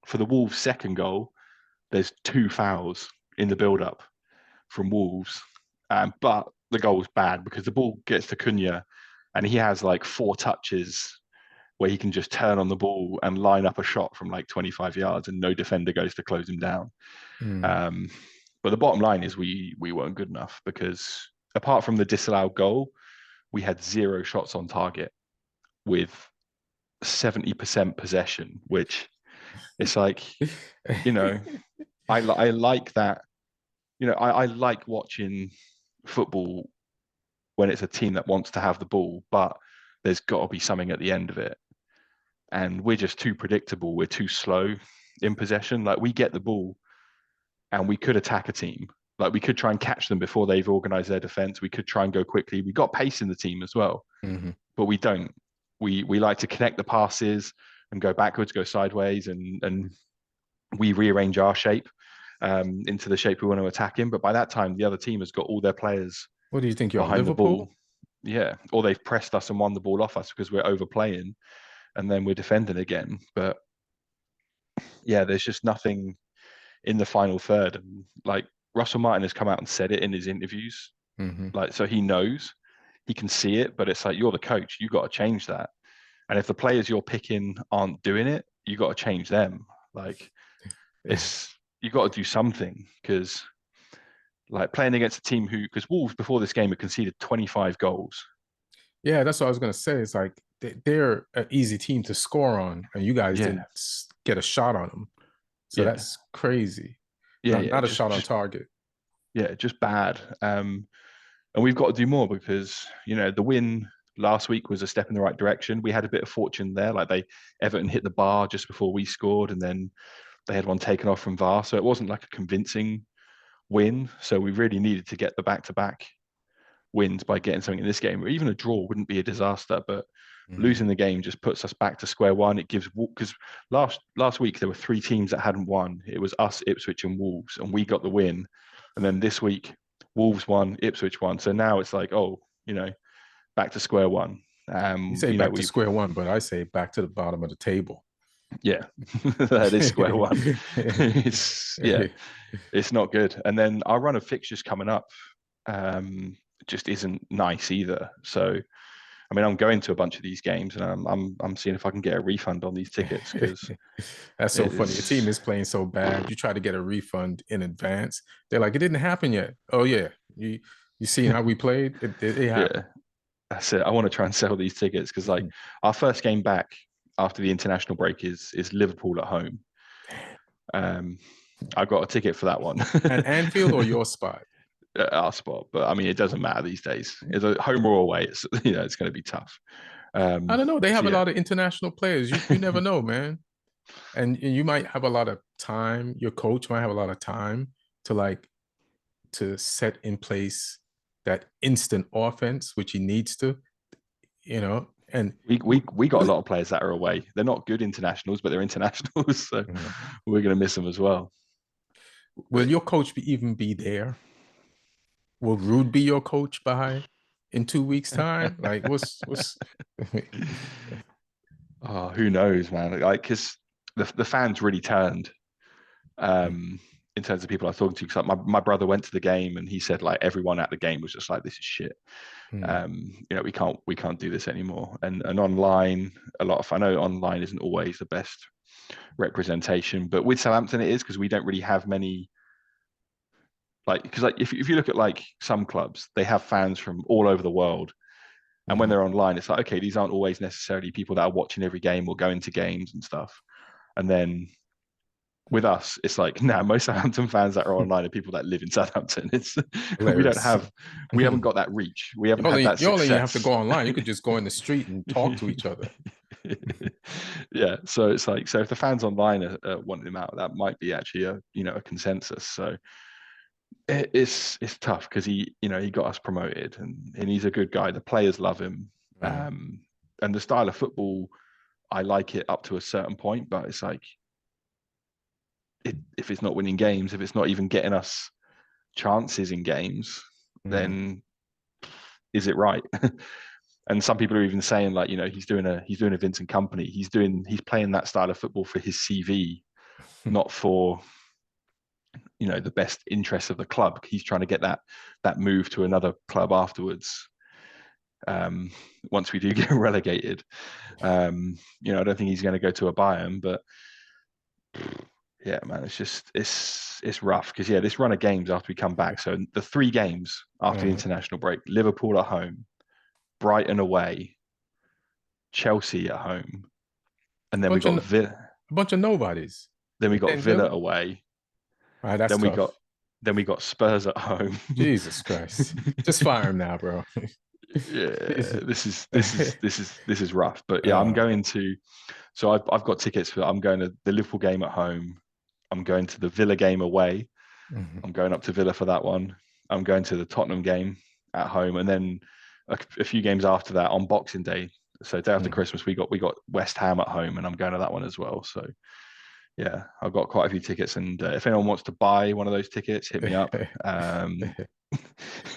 for the Wolves' second goal, there's two fouls in the build-up from Wolves, but the goal was bad because the ball gets to Cunha, and he has like four touches where he can just turn on the ball and line up a shot from like 25 yards, and no defender goes to close him down. Mm. Um, but the bottom line is we weren't good enough because apart from the disallowed goal, we had zero shots on target with 70% possession, which it's like, you know, I like that. I like watching football when it's a team that wants to have the ball, but there's got to be something at the end of it. and we're just too predictable. We're too slow in possession. Like, we get the ball and we could attack a team. Like, we could try and catch them before they've organized their defense. We could try and go quickly. We got pace in the team as well, but we don't. We like to connect the passes and go backwards, go sideways, and we rearrange our shape into the shape we want to attack in. But by that time, the other team has got all their players What do you think? You're behind the Liverpool? ball. Yeah, or they've pressed us and won the ball off us because we're overplaying, and then we're defending again. But yeah, there's just nothing in the final third. And like, Russell Martin has come out and said it in his interviews. Like, so he knows, he can see it, but it's like, you're the coach, you got to change that. And if the players you're picking aren't doing it, you got to change them. Like, you got to do something, because like, playing against a team because Wolves before this game had conceded 25 goals. Yeah, that's what I was gonna say. It's like they're an easy team to score on, and you guys Yeah, didn't get a shot on them. So yeah, that's crazy. yeah, yeah. Not a shot on target. Yeah, just bad. And we've got to do more, because the win last week was a step in the right direction. We had a bit of fortune there. Like, Everton hit the bar just before we scored, and then they had one taken off from VAR. So it wasn't like a convincing win. So we really needed to get the back-to-back wins by getting something in this game. Or even a draw wouldn't be a disaster, but losing the game just puts us back to square one. It gives, because last week there were 3 teams that hadn't won. It was us, Ipswich, and Wolves, and we got the win. And then this week, Wolves won, Ipswich won. So now it's like, back to square one. You say back to square one, but I say back to the bottom of the table. Yeah, that is square one. It's not good. And then our run of fixtures coming up just isn't nice either. So, I mean, I'm going to a bunch of these games, and I'm seeing if I can get a refund on these tickets, because that's so funny. Your team is playing so bad. You try to get a refund in advance. They're like, it didn't happen yet. Oh yeah, you seen how we played? It happened. Yeah, that's it. I want to try and sell these tickets, because like, our first game back after the international break is Liverpool at home. I've got a ticket for that one. At Anfield or your spot? Our spot, but I mean, it doesn't matter these days. It's a home or away. It's it's going to be tough. I don't know. They have a lot of international players. You never know, man. And you might have a lot of time. Your coach might have a lot of time to set in place that instant offense, which he needs to, And we got a lot of players that are away. They're not good internationals, but they're internationals, so we're going to miss them as well. Will your coach even be there? Will Rude be your coach in 2 weeks' time? Like, what's oh, who knows, man? Like, because the fans really turned in terms of people I was talking to. Because like, my brother went to the game, and he said like everyone at the game was just like, this is shit. We can't do this anymore. And online, I know online isn't always the best representation, but with Southampton it is, because we don't really have many. Like, because like if you look at like some clubs, they have fans from all over the world, and when they're online, it's like, okay, these aren't always necessarily people that are watching every game or going to games and stuff. And then with us, it's like, most Southampton fans that are online are people that live in Southampton. It's we haven't got that reach. We haven't had that success. You only have to go online. You could just go in the street and talk to each other. Yeah, so it's like, so if the fans online are wanting him out, that might be actually a consensus. So it's tough, because he got us promoted, and he's a good guy. The players love him, and the style of football, I like it up to a certain point, but it's like, if it's not winning games, if it's not even getting us chances in games, then is it right? And some people are even saying like, he's doing a Vincent Kompany. He's playing that style of football for his CV, not for the best interests of the club. He's trying to get that move to another club afterwards. Once we do get relegated, I don't think he's going to go to a Bayern, but yeah, man, it's rough, because this run of games after we come back. So the 3 games after the international break: Liverpool at home, Brighton away, Chelsea at home, and then we got a bunch of nobodies. Then we got Villa away. Right, that's tough. Then we got Spurs at home. Jesus Christ. Just fire him now, bro. Yeah, this is rough. But yeah, I'm Uh, going to. So I've got tickets for. I'm going to the Liverpool game at home. I'm going to the Villa game away. mhm, I'm going up to Villa for that one. I'm going to the Tottenham game at home, and then a few games after that on Boxing Day. So day after mhm. Christmas, we got West Ham at home, and I'm going to that one as well. So yeah, I've got quite a few tickets, and if anyone wants to buy one of those tickets, hit me up.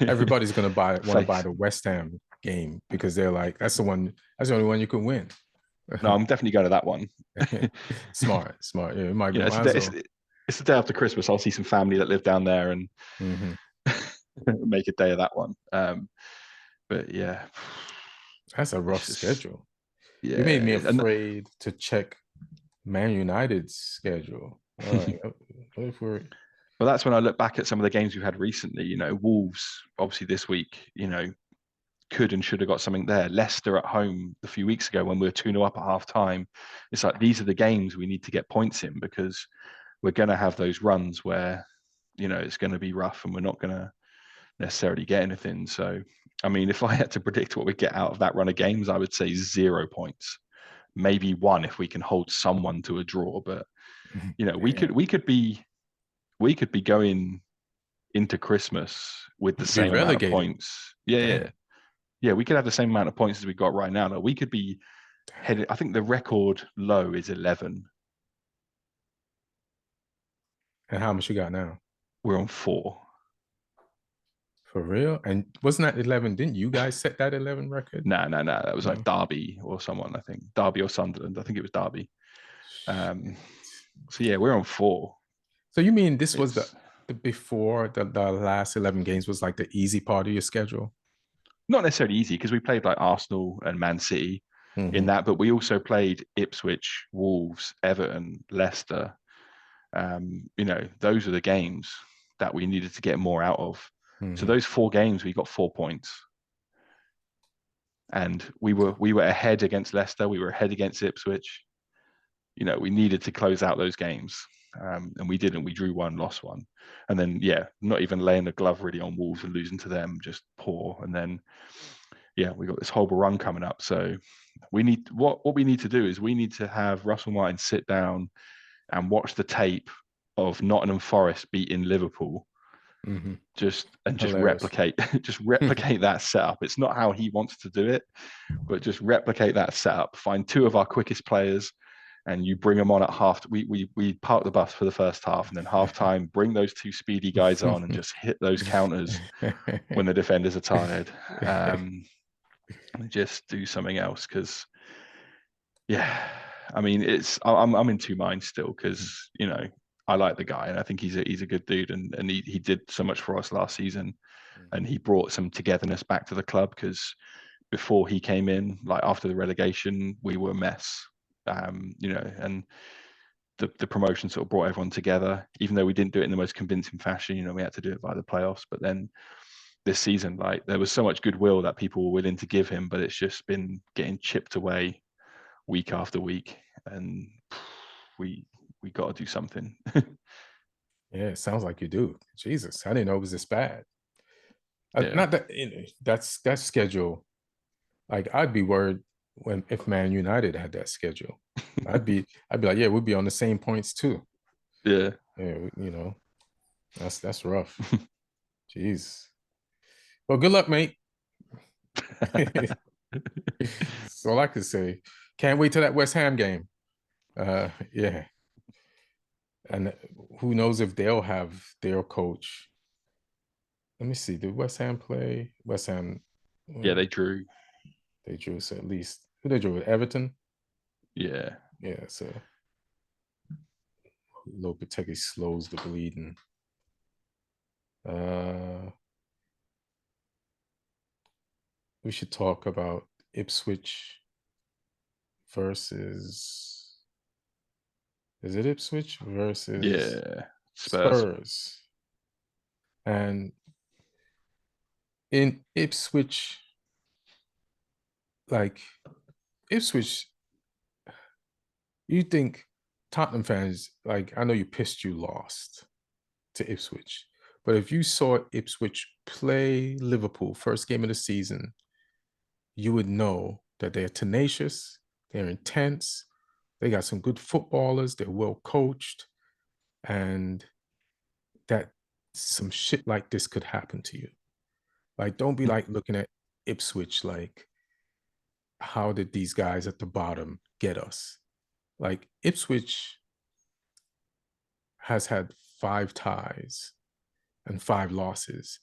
Everybody's gonna want to buy Face. the West Ham game because they're like, that's the only one you can win. No, I'm definitely going to that one. Smart. Yeah, it might You be know, might as well. it's the day after Christmas. I'll see some family that live down there and Hmm. make a day of that one. But yeah, That's a rough it's just schedule. You made me yeah, and afraid to check Man United's schedule. All right, what if we're well, that's when I look back at some of the games we've had recently. You know, Wolves obviously this week. You know, could and should have got something there. Leicester at home a few weeks ago when we were 2-0 up at half time. It's like these are the games we need to get points in because we're going to have those runs where, you know, it's going to be rough and we're not going to necessarily get anything. So, I mean, if I had to predict what we get out of that run of games, I would say 0 points, maybe one if we can hold someone to a draw. But you know, damn, we could be going into Christmas with the be same amount of relegated? points. Yeah, yeah, Damn, yeah. We could have the same amount of points as we got right now. Like we could be headed. I think the record low is 11. and how much you got now? We're on 4. For real? And wasn't that 11? Didn't you guys set that 11 record? No. That was like No. Derby or someone. I think Derby or Sunderland. I think it was Derby. So yeah, we're on 4. So you mean this was It's the before the last 11 games was like the easy part of your schedule? not necessarily easy because we played like Arsenal and Man City in Hmm. that, but we also played Ipswich, Wolves, Everton, Leicester. You know, those are the games that we needed to get more out of. So Hmm. those 4 games, we got 4 points, and we were ahead against Leicester. We were ahead against Ipswich. You know, we needed to close out those games, and we didn't. We drew one, lost one, and then yeah, not even laying the glove really on Wolves and losing to them, just poor. And then yeah, we got this horrible run coming up. So we need what we need to do is we need to have Russell Martin sit down and watch the tape of Nottingham Forest beating Liverpool Hmm. just Hilarious. replicate just replicate that setup. It's not how he wants to do it, but just replicate that setup. Find 2 of our quickest players and you bring them on at half. We park the bus for the first half, and then half time, bring those 2 speedy guys on and just hit those counters when the defenders are tired. And just do something else because yeah, I mean I'm in 2 minds still because you know I like the guy and I think he's a good dude and he did so much for us last season and he brought some togetherness back to the club because before he came in, like after the relegation, we were a mess. You know, and the promotion sort of brought everyone together, even though we didn't do it in the most convincing fashion. You know, we had to do it by the playoffs. But then this season, like there was so much goodwill that people were willing to give him, but it's just been getting chipped away week after week, and we we got to do something. Yeah, it sounds like you do. Jesus, I didn't know it was this bad. Yeah. Not that that schedule. Like I'd be worried when if Man United had that schedule. I'd be like, yeah, we'd be on the same points too. Yeah. Yeah, that's rough. Jeez. Well, good luck, mate. That's all I could say. Can't wait till that West Ham game. Yeah. And who knows if they'll have their coach. Let me see. Did West Ham play? West Ham, Yeah, well, they drew. they drew, so at least who they drew with Everton. Yeah. Yeah, so Lopetegui slows the bleeding. Uh, we should talk about Ipswich versus. Is it Ipswich versus Yeah. Spurs. Spurs? And in Ipswich, like Ipswich, you think Tottenham fans, like I know you pissed you lost to Ipswich, but if you saw Ipswich play Liverpool first game of the season you would know that they're tenacious, they're intense, they got some good footballers, they're well coached, and that some shit like this could happen to you. Like, don't be like looking at Ipswich like, how did these guys at the bottom get us? Like, Ipswich has had 5 ties and 5 losses.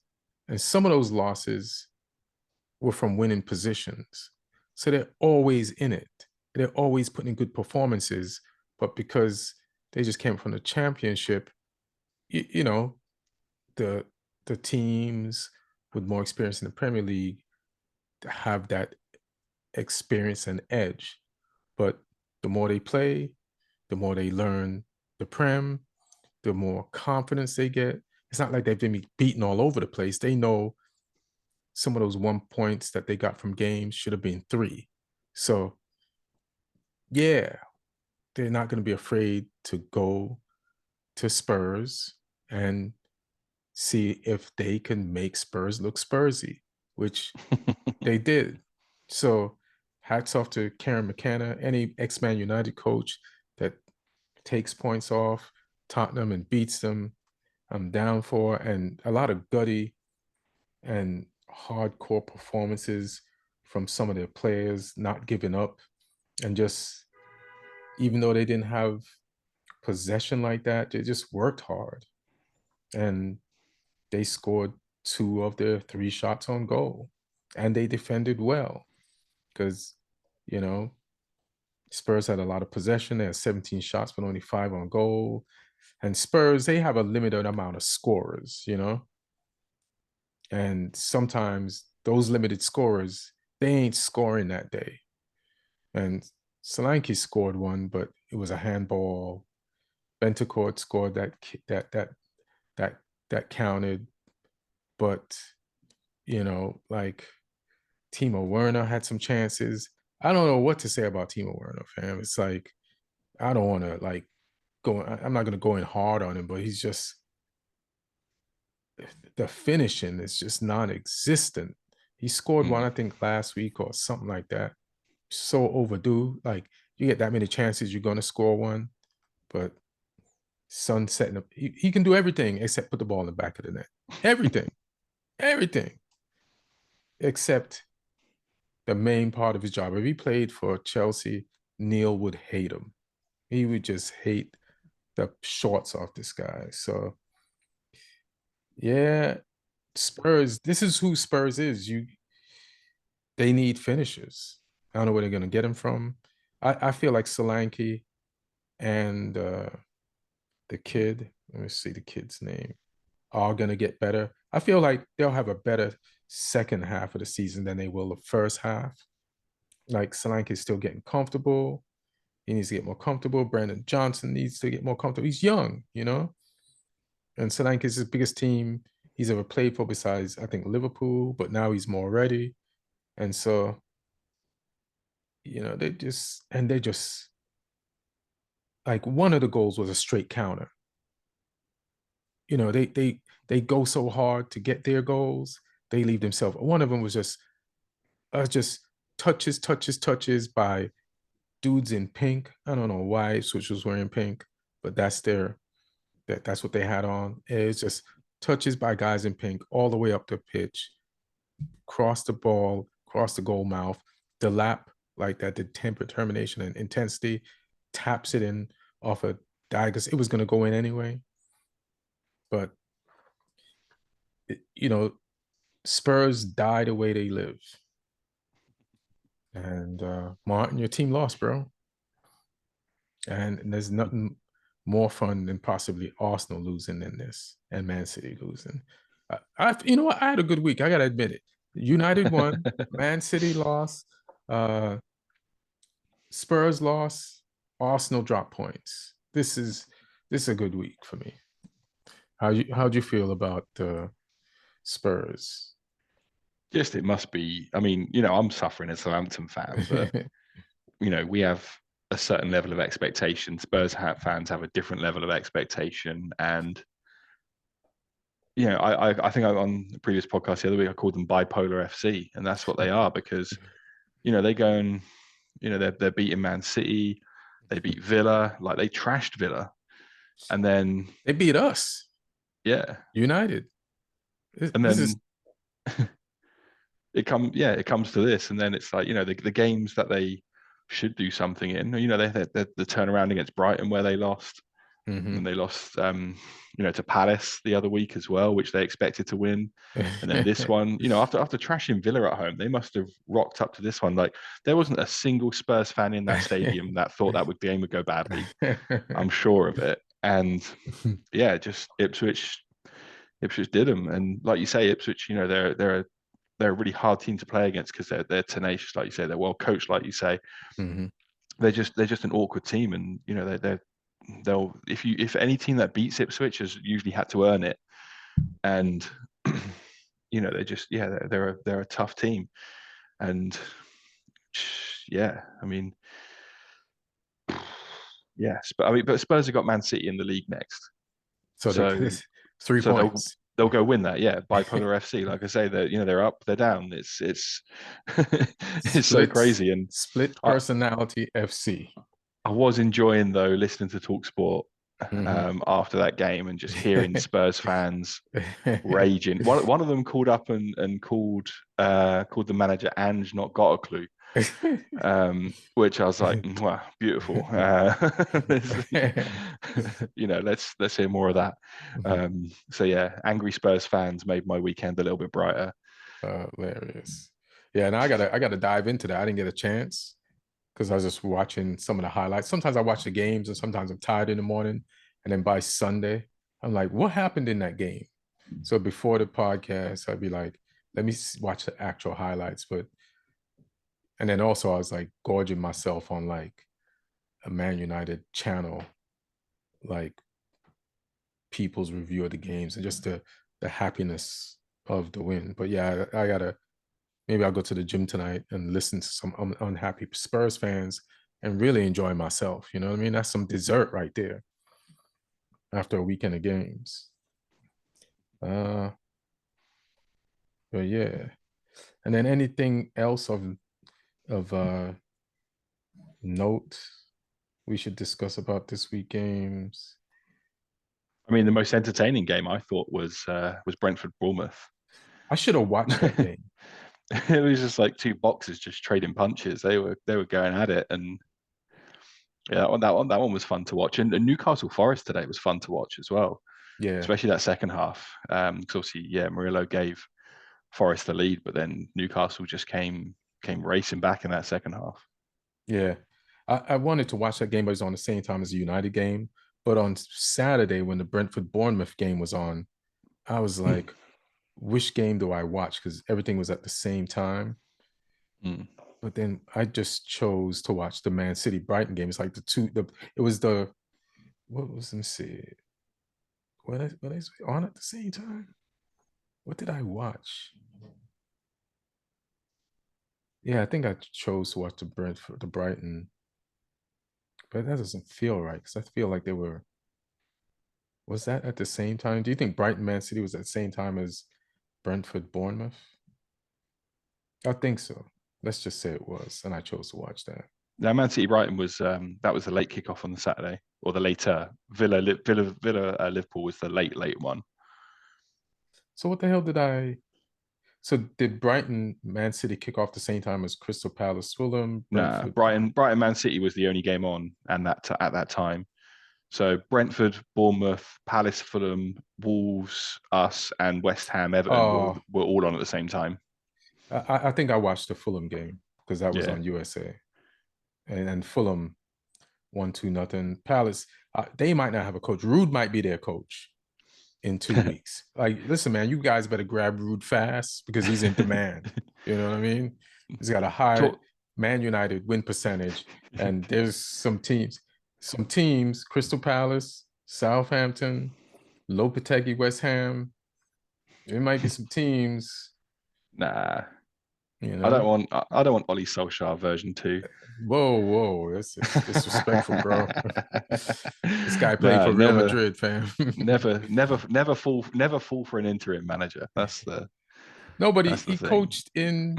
And some of those losses were from winning positions. So they're always in it. They're always putting in good performances. But because they just came from the championship, you know, the teams with more experience in the Premier League have that experience and edge. But the more they play, the more they learn the Prem, the more confidence they get. It's not like they've been beaten all over the place. They know some of those 1 points that they got from games should have been 3. So, yeah, they're not going to be afraid to go to Spurs and see if they can make Spurs look Spursy, which they did. So, hats off to Karen McKenna, any ex-Man United coach that takes points off Tottenham and beats them. I'm down for, and a lot of gutty and hardcore performances from some of their players, not giving up, and just, even though they didn't have possession like that, they just worked hard, and they scored 2 of their 3 shots on goal, and they defended well because, you know, Spurs had a lot of possession. They had 17 shots, but only 5 on goal. And Spurs, they have a limited amount of scorers, you know? And sometimes those limited scorers, they ain't scoring that day. And Solanke scored one, but it was a handball. Bentancur scored that counted. But, you know, like, Timo Werner had some chances. I don't know what to say about Timo Werner, fam. It's like, I don't want to like I'm not going to go in hard on him, but he's just, the finishing is just non-existent. He scored one, I think, last week or something like that. So overdue. Like, you get that many chances, you're going to score one. But Son setting up, he can do everything except put the ball in the back of the net. Everything. Everything. Except the main part of his job. If he played for Chelsea, Neil would hate him. He would just hate the shorts off this guy. So, yeah, Spurs, this is who Spurs is. They need finishers. I don't know where they're gonna get them from. I feel like Solanke and the kid, let me see the kid's name, are gonna get better. I feel like they'll have a better second half of the season than they will the first half. Like, Solanke is still getting comfortable. He needs to get more comfortable. Brandon Johnson needs to get more comfortable. He's young, you know? And Solanke is his biggest team he's ever played for besides, I think, Liverpool, but now he's more ready. And so, you know, they just like, one of the goals was a straight counter. You know, they go so hard to get their goals, they leave themselves. One of them was just touches by dudes in pink. I don't know why Switch was wearing pink, but that's what they had on. It's just touches by guys in pink all the way up the pitch, cross the ball, cross the goal mouth, the lap, like that, the determination and intensity, taps it in off a diagonal. It was going to go in anyway. But, you know, Spurs die the way they live. And Martin, your team lost, bro. And there's nothing more fun than possibly Arsenal losing than this, and Man City losing. You know what? I had a good week. I gotta admit it. United won, Man City lost, Spurs lost, Arsenal dropped points. This is a good week for me. How'd you feel about Spurs? Just, it must be. I mean, you know, I'm suffering as a Southampton fan, but you know, we have a certain level of expectation. Spurs fans have a different level of expectation, and you know, I think on the previous podcast the other week I called them bipolar FC, and that's what they are, because they go and they're beating Man City, they beat Villa, like they trashed Villa, and then They beat us, yeah, United. and This is then it comes to this, and then it's like the games that they should do something in. They the turnaround against Brighton where they lost, and they lost to Palace the other week as well, which they expected to win. And then this one, after trashing Villa at home, they must have rocked up to this one. Like there wasn't a single Spurs fan in that stadium that thought that game would go badly. I'm sure of it. And yeah, just Ipswich did them. And like you say, Ipswich, they're a really hard team to play against because they're tenacious, like you say. They're well coached, like you say. Mm-hmm. They're just an awkward team, and they'll if any team that beats Ipswich has usually had to earn it, and they're just they're a tough team, and yeah, I mean yes, but Spurs have got Man City in the league next, So so this 3 points. they'll go win that. Yeah, bipolar FC, like I say, they're up, they're down. It's it's so crazy, and Split personality FC. I was enjoying though listening to TalkSport Mm-hmm. after that game and just hearing Spurs fans raging. One of them called up and called the manager Ange not got a clue, which I was like, wow, beautiful. Let's hear more of that. So yeah, angry Spurs fans made my weekend a little bit brighter. Hilarious. Yeah, and I gotta dive into that. I didn't get a chance because I was just watching some of the highlights. Sometimes I watch the games, and sometimes I'm tired in the morning, and then by Sunday, I'm like, what happened in that game? So before the podcast, I'd be like, let me watch the actual highlights. And then also I was like gorging myself on like a Man United channel, like people's review of the games and just the happiness of the win. But yeah, I gotta, maybe I'll go to the gym tonight and listen to some unhappy Spurs fans and really enjoy myself. You know what I mean? That's some dessert right there after a weekend of games. But yeah. And then anything else of note we should discuss about this week games? I mean, the most entertaining game I thought was Brentford Bournemouth. I should have watched that game. It was just like two boxers just trading punches. They were going at it, and yeah, that one was fun to watch. And Newcastle Forest today was fun to watch as well. Yeah, Especially that second half. Because obviously, yeah, Murillo gave Forest the lead, but then Newcastle just came racing back in that second half. yeah. I wanted to watch that game, but it was on the same time as the United game. But on Saturday, when the Brentford Bournemouth game was on, I was like, which game do I watch? Because everything was at the same time. But then I just chose to watch the Man City Brighton game. It's like it was the, what was, let me see. What is on at the same time? What did I watch? Yeah, I think I chose to watch the Brighton, but that doesn't feel right because I feel like they were. Was that at the same time? Do you think Brighton Man City was at the same time as Brentford Bournemouth? I think so. Let's just say it was, and I chose to watch that. Now, Man City Brighton was that was the late kickoff on the Saturday, or the later Villa Liverpool was the late one. So what the hell did I? So did Brighton Man City kick off the same time as Crystal Palace Fulham? Nah, Brighton Man City was the only game on, and at that time. So Brentford, Bournemouth, Palace, Fulham, Wolves, us, and West Ham, Everton were all on at the same time. I think I watched the Fulham game because that was on USA, and Fulham 1-2-0. Palace, they might not have a coach. Rude might be their coach in 2 weeks. Like, listen, man, you guys better grab Rude fast because he's in demand. You know what I mean? He's got a high Man United win percentage, and there's some teams, Crystal Palace, Southampton, Lopetegui, West Ham. There might be some teams. Nah, you know? I don't want Ollie Solskjaer version 2. Whoa, that's disrespectful, bro. This guy played for Real Madrid, fam. never fall for an interim manager. That's the Nobody. That's the He thing. coached in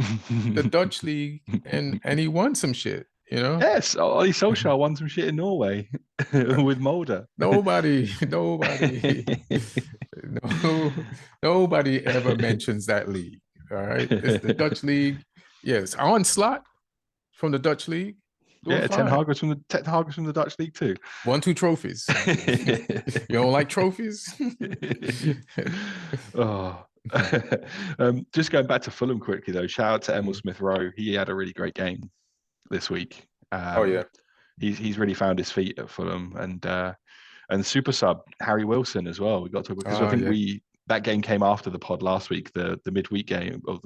the Dutch league and he won some shit. You know, Yes, Ollie Solskjaer won some shit in Norway with Mulder. nobody, no, nobody ever mentions that league. All right, it's the Dutch league. Yes, Onslaught from the Dutch league doing Yeah, fine. Ten Hag was from the Dutch league too. Won 2 trophies. You don't like trophies? Oh. Just going back to Fulham quickly though, shout out to Emile Mhm. Smith Rowe. He had a really great game this week. Oh yeah. He's really found his feet at Fulham, and super sub Harry Wilson as well. We got to because I Oh think yeah. we that game came after the pod last week, the midweek game of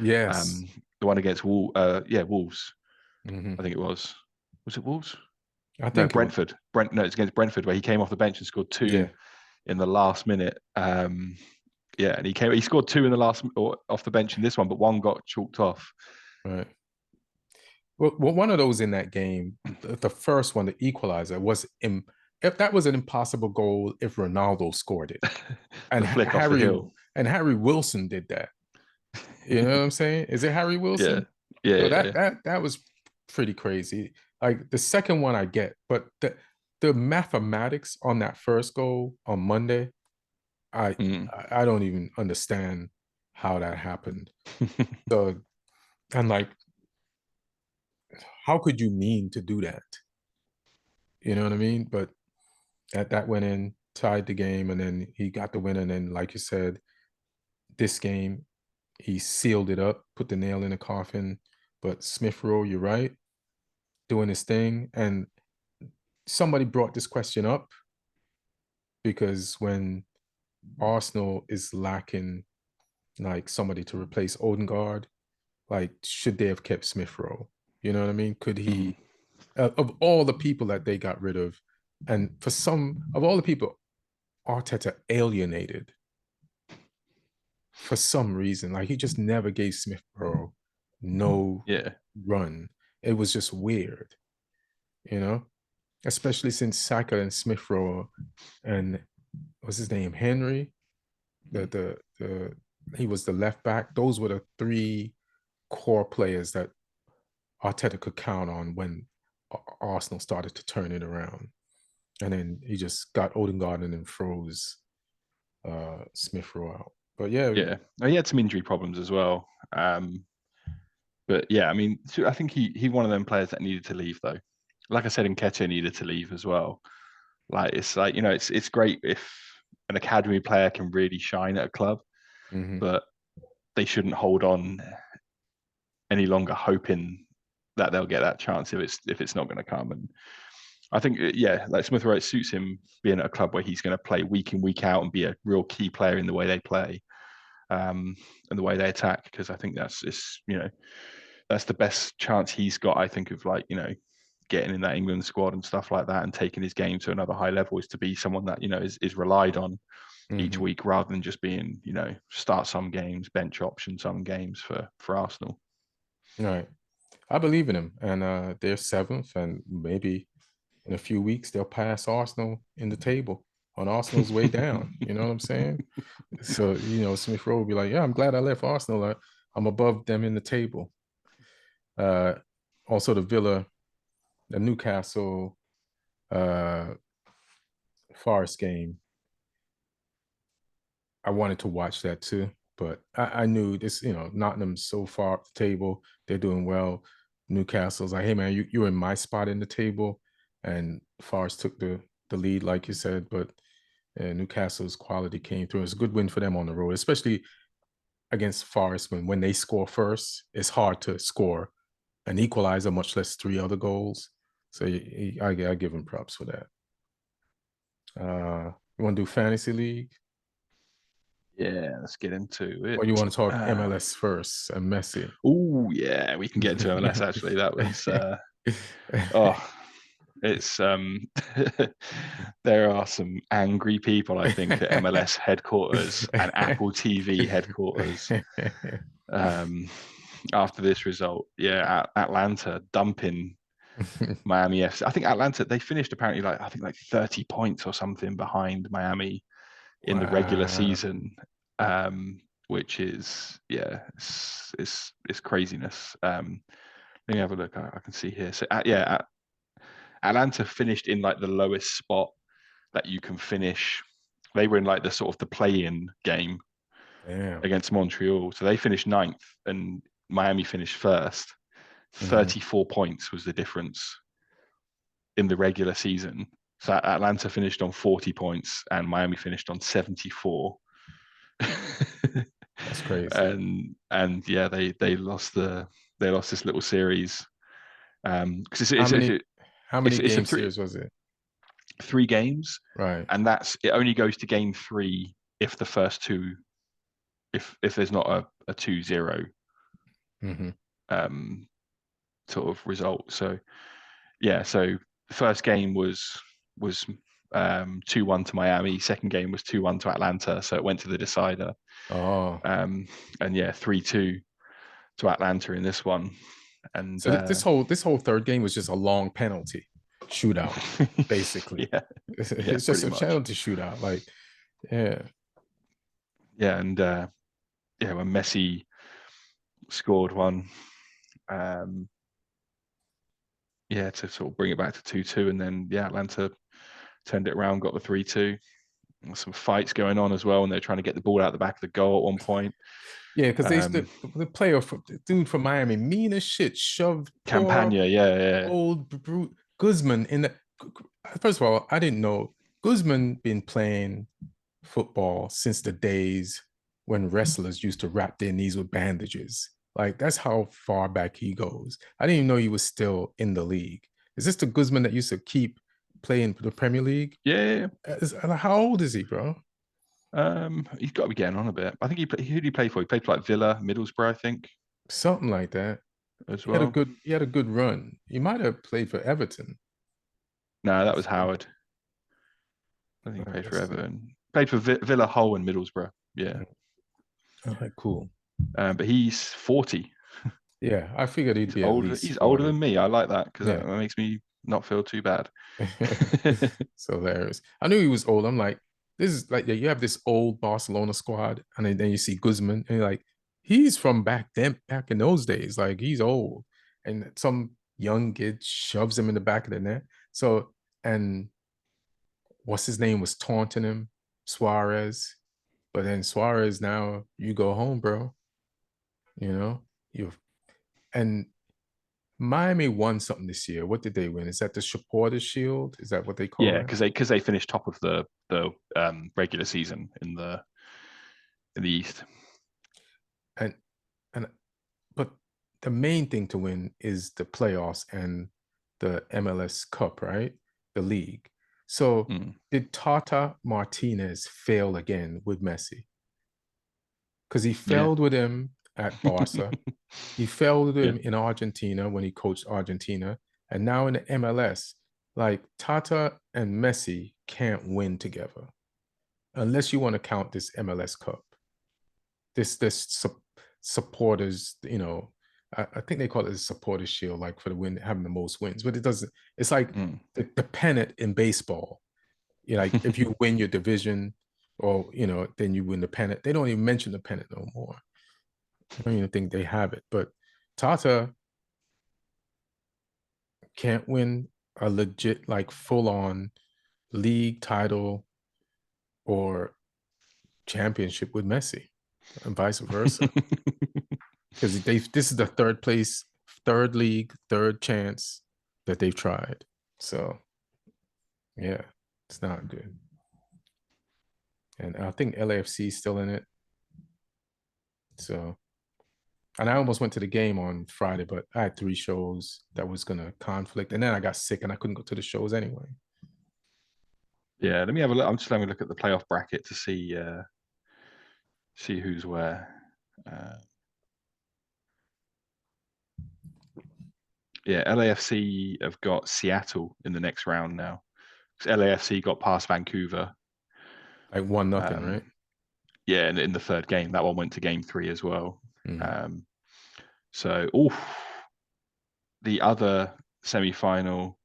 Yes. the one against Wolves. Hmm. I think it was. Was it Wolves? I No, think it was. Brentford. No, it's against Brentford where he came off the bench and scored two Yeah. in the last minute. Yeah, and he scored two in the last or off the bench in this one, but one got chalked off. Right. Well, one of those in that game, the first one, the equalizer, if that was an impossible goal if Ronaldo scored it, and The flick off the heel. Harry Wilson did that. You know what I'm saying? Is it Harry Yeah, Wilson? yeah, So yeah, that yeah. that was pretty crazy. Like the second one I get, but the mathematics on that first goal on Monday, I Mm. I don't even understand how that happened. So and like, how could you mean to do that? You know what I mean? But that went in, tied the game, and then he got the win. And then, like you said, this game he sealed it up, put the nail in the coffin. But Smith Rowe, you're right, doing his thing. And somebody brought this question up because when Arsenal is lacking like somebody to replace Odegaard, like should they have kept Smith Rowe? You know what I mean? Could Mm. he, of all the people that they got rid of, and for some of all the people Arteta alienated for some reason, like he just never gave Smith Rowe no Yeah. run. It was just weird, you know, especially since Saka and Smith Rowe and what's his name, Henry, the he was the left back. Those were the three core players that Arteta could count on when Arsenal started to turn it around. And then he just got Odegaard and then froze Smith Rowe out. But yeah, Yeah. Oh, he had some injury problems as well. But yeah, I mean, I think he one of them players that needed to leave though. Like I said, Nketiah needed to leave as well. Like it's like it's great if an academy player can really shine at a club, mm-hmm. but they shouldn't hold on any longer hoping that they'll get that chance if it's not going to come. And I think yeah, like Smith Rowe, it suits him being at a club where he's going to play week in week out and be a real key player in the way they play and the way they attack. Because I think that's the best chance he's got. I think of like getting in that England squad and stuff like that and taking his game to another high level is to be someone that is relied on each Mm-hmm. week rather than just being start some games, bench option some games for Arsenal. All right. I believe in him, and they're seventh, and maybe in a few weeks they'll pass Arsenal in the table on Arsenal's way down. You know what I'm saying? So Smith Rowe will be like, "Yeah, I'm glad I left Arsenal. I'm above them in the table." Uh, Also, the Newcastle uh, Forest game. I wanted to watch that too, but I knew this. Nottingham's so far up the table; they're doing well. Newcastle's like, "Hey man, you're in my spot in the table," and Forest took the lead, like you said. But Newcastle's quality came through. It's a good win for them on the road, especially against Forest when they score first. It's hard to score an equalizer, much less three other goals. So I give him props for that. You want to do fantasy league, Yeah, let's get into or it. you want to talk MLS first and Messi? Oh yeah, we can get into MLS actually. That was oh it's there are some angry people I think at MLS headquarters and Apple TV headquarters after this result. Yeah, Atlanta dumping Miami FC. I think Atlanta they finished apparently like 30 points or something behind Miami in the regular Wow. season. Um, which is it's craziness. Let me have a look. I can see here. So Atlanta finished in like the lowest spot that you can finish. They were in like the sort of the play-in game Damn. against Montreal. So they finished 9th and Miami finished 1st. 34 points was the difference in the regular season. So Atlanta finished on 40 points and Miami finished on 74. That's crazy. And yeah, they lost this little series. Because How many it's a game series was it? 3 games, Right. and it only goes to game 3 if the first 2, if there's not a 2-0 sort of result. So yeah, so the first game was 2-1 to Miami. Second game was 2-1 to Atlanta, so it went to the decider. Oh. And yeah, 3-2 to Atlanta in this one. And So this whole third game was just a long penalty shootout, basically. yeah, It's just pretty a much. penalty shootout. Like, yeah. Yeah, and when Messi scored one, to sort of bring it back to 2-2, and then Atlanta turned it around, got the 3-2. Some fights going on as well, and they're trying to get the ball out the back of the goal at one point. Yeah, because the player from the dude from Miami, mean as shit, shoved poor Campagna, old brute Guzman in the. First of all, I didn't know Guzman been playing football since the days when wrestlers used to wrap their knees with bandages. Like that's how far back he goes. I didn't even know he was still in the league. Is this the Guzman that used to keep playing for the Premier League? Yeah. How old is he, bro? He's got to be getting on a bit. I think who did he play for? He played for like Villa, Middlesbrough, I think, Something like that. as He had a well. good run. He might have played for Everton. No, that was Howard. I think he played for Everton. Played for Villa, Hull, and Middlesbrough. Yeah. All right, cool. But he's 40. Yeah, I figured he'd be at least He's 40. older than me. I like that because Yeah. that makes me not feel too bad. So hilarious. I knew he was old. I'm like, this is like you have this old Barcelona squad, and then you see Guzman, and you're like, he's from back in those days. Like he's old, and some young kid shoves him in the back of the net. So, and what's his name was taunting him, Suarez. But then Suarez, now you go home, bro. You know, you and Miami won something this year. What did they win? Is that the Supporters Shield? Is that what they call Yeah, it? because they finished top of the regular season in the East. And and but the main thing to win is the playoffs and the MLS Cup, right? The league. So did Tata Martinez fail again with Messi? Because he Yeah. failed with him at Barca. He failed with Yeah. him in Argentina when he coached Argentina. And now in the MLS, like Tata and Messi can't win together unless you want to count this MLS Cup. This supporters, I think they call it a supporters shield, like for the win having the most wins, but it doesn't. It's like the pennant in baseball. Like if you win your division, or then you win the pennant. They don't even mention the pennant no more. I don't even think they have it. But Tata can't win a legit, like full on league title or championship with Messi, and vice versa. Because this is the third league, third chance that they've tried. So yeah, it's not good. And I think LAFC is still in it. So, and I almost went to the game on Friday, but I had 3 shows that was gonna conflict, and then I got sick and I couldn't go to the shows anyway. Yeah, let me have a look. I'm just having a look at the playoff bracket to see who's where. LAFC have got Seattle in the next round now. LAFC got past Vancouver. Like 1-0, right? Yeah, and in the third game, that one went to game 3 as well. So, the other semi-final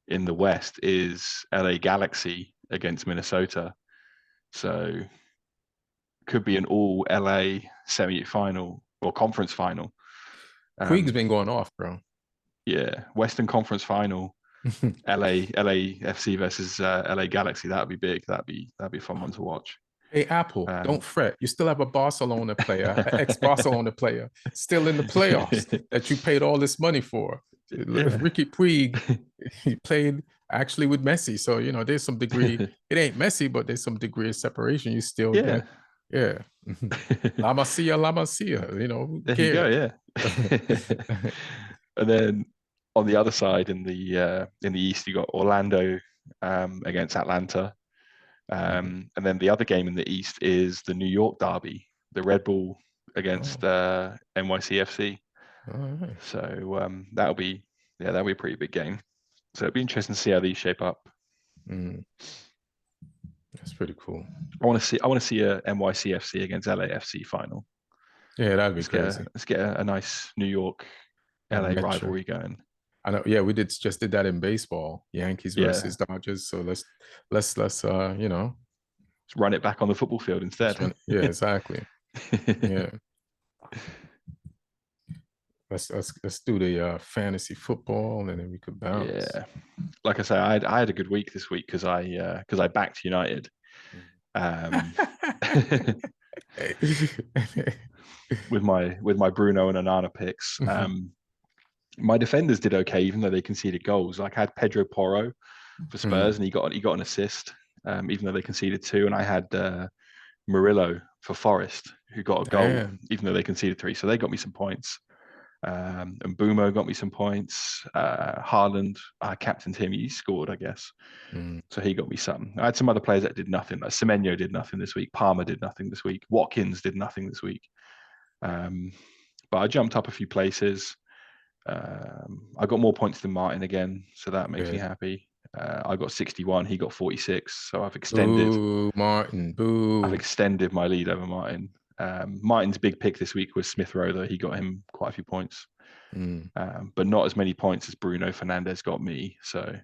in the West is LA Galaxy against Minnesota. So could be an all LA semi-final or conference final. Puig's been going off, bro. Yeah, Western Conference final, LAFC versus LA Galaxy. That'd be big. That'd be a fun one to watch. Hey, Apple, don't fret. You still have a Barcelona player, an ex-Barcelona player, still in the playoffs that you paid all this money for. Yeah. Ricky Puig, he played actually with Messi. So, there's some degree. It ain't Messi, but there's some degree of separation. You still get, yeah. La Masia, La Masia, There you go, yeah. And then on the other side in the East, you got Orlando against Atlanta. And then the other game in the East is the New York derby, the Red Bull against NYCFC. Right. So that'll be a pretty big game. So it'll be interesting to see how these shape up. That's pretty cool. I want to see a NYCFC against LAFC final. Yeah, that'd be crazy. Let's get a nice New York LA rivalry going. I know. Yeah, we just did that in baseball, Yankees versus Dodgers. So let's run it back on the football field instead. Yeah, exactly. Yeah. Let's do the fantasy football, and then we could bounce. Yeah, like I say, I had a good week this week because I backed United. With my Bruno and Onana picks. My defenders did okay, even though they conceded goals. Like I had Pedro Porro for Spurs, and he got an assist, even though they conceded 2. And I had Murillo for Forest, who got a goal, even though they conceded 3. So they got me some points. And Bumo got me some points. Haaland, I captained him. He scored, I guess. So he got me some. I had some other players that did nothing. Like Semenyo did nothing this week. Palmer did nothing this week. Watkins did nothing this week. But I jumped up a few places. I got more points than Martin again, so that makes me happy. I got 61. He got 46. So I've extended. Boo, Martin. Boo. I've extended my lead over Martin. Martin's big pick this week was Smith Rowe, though. He got him quite a few points, but not as many points as Bruno Fernandes got me. So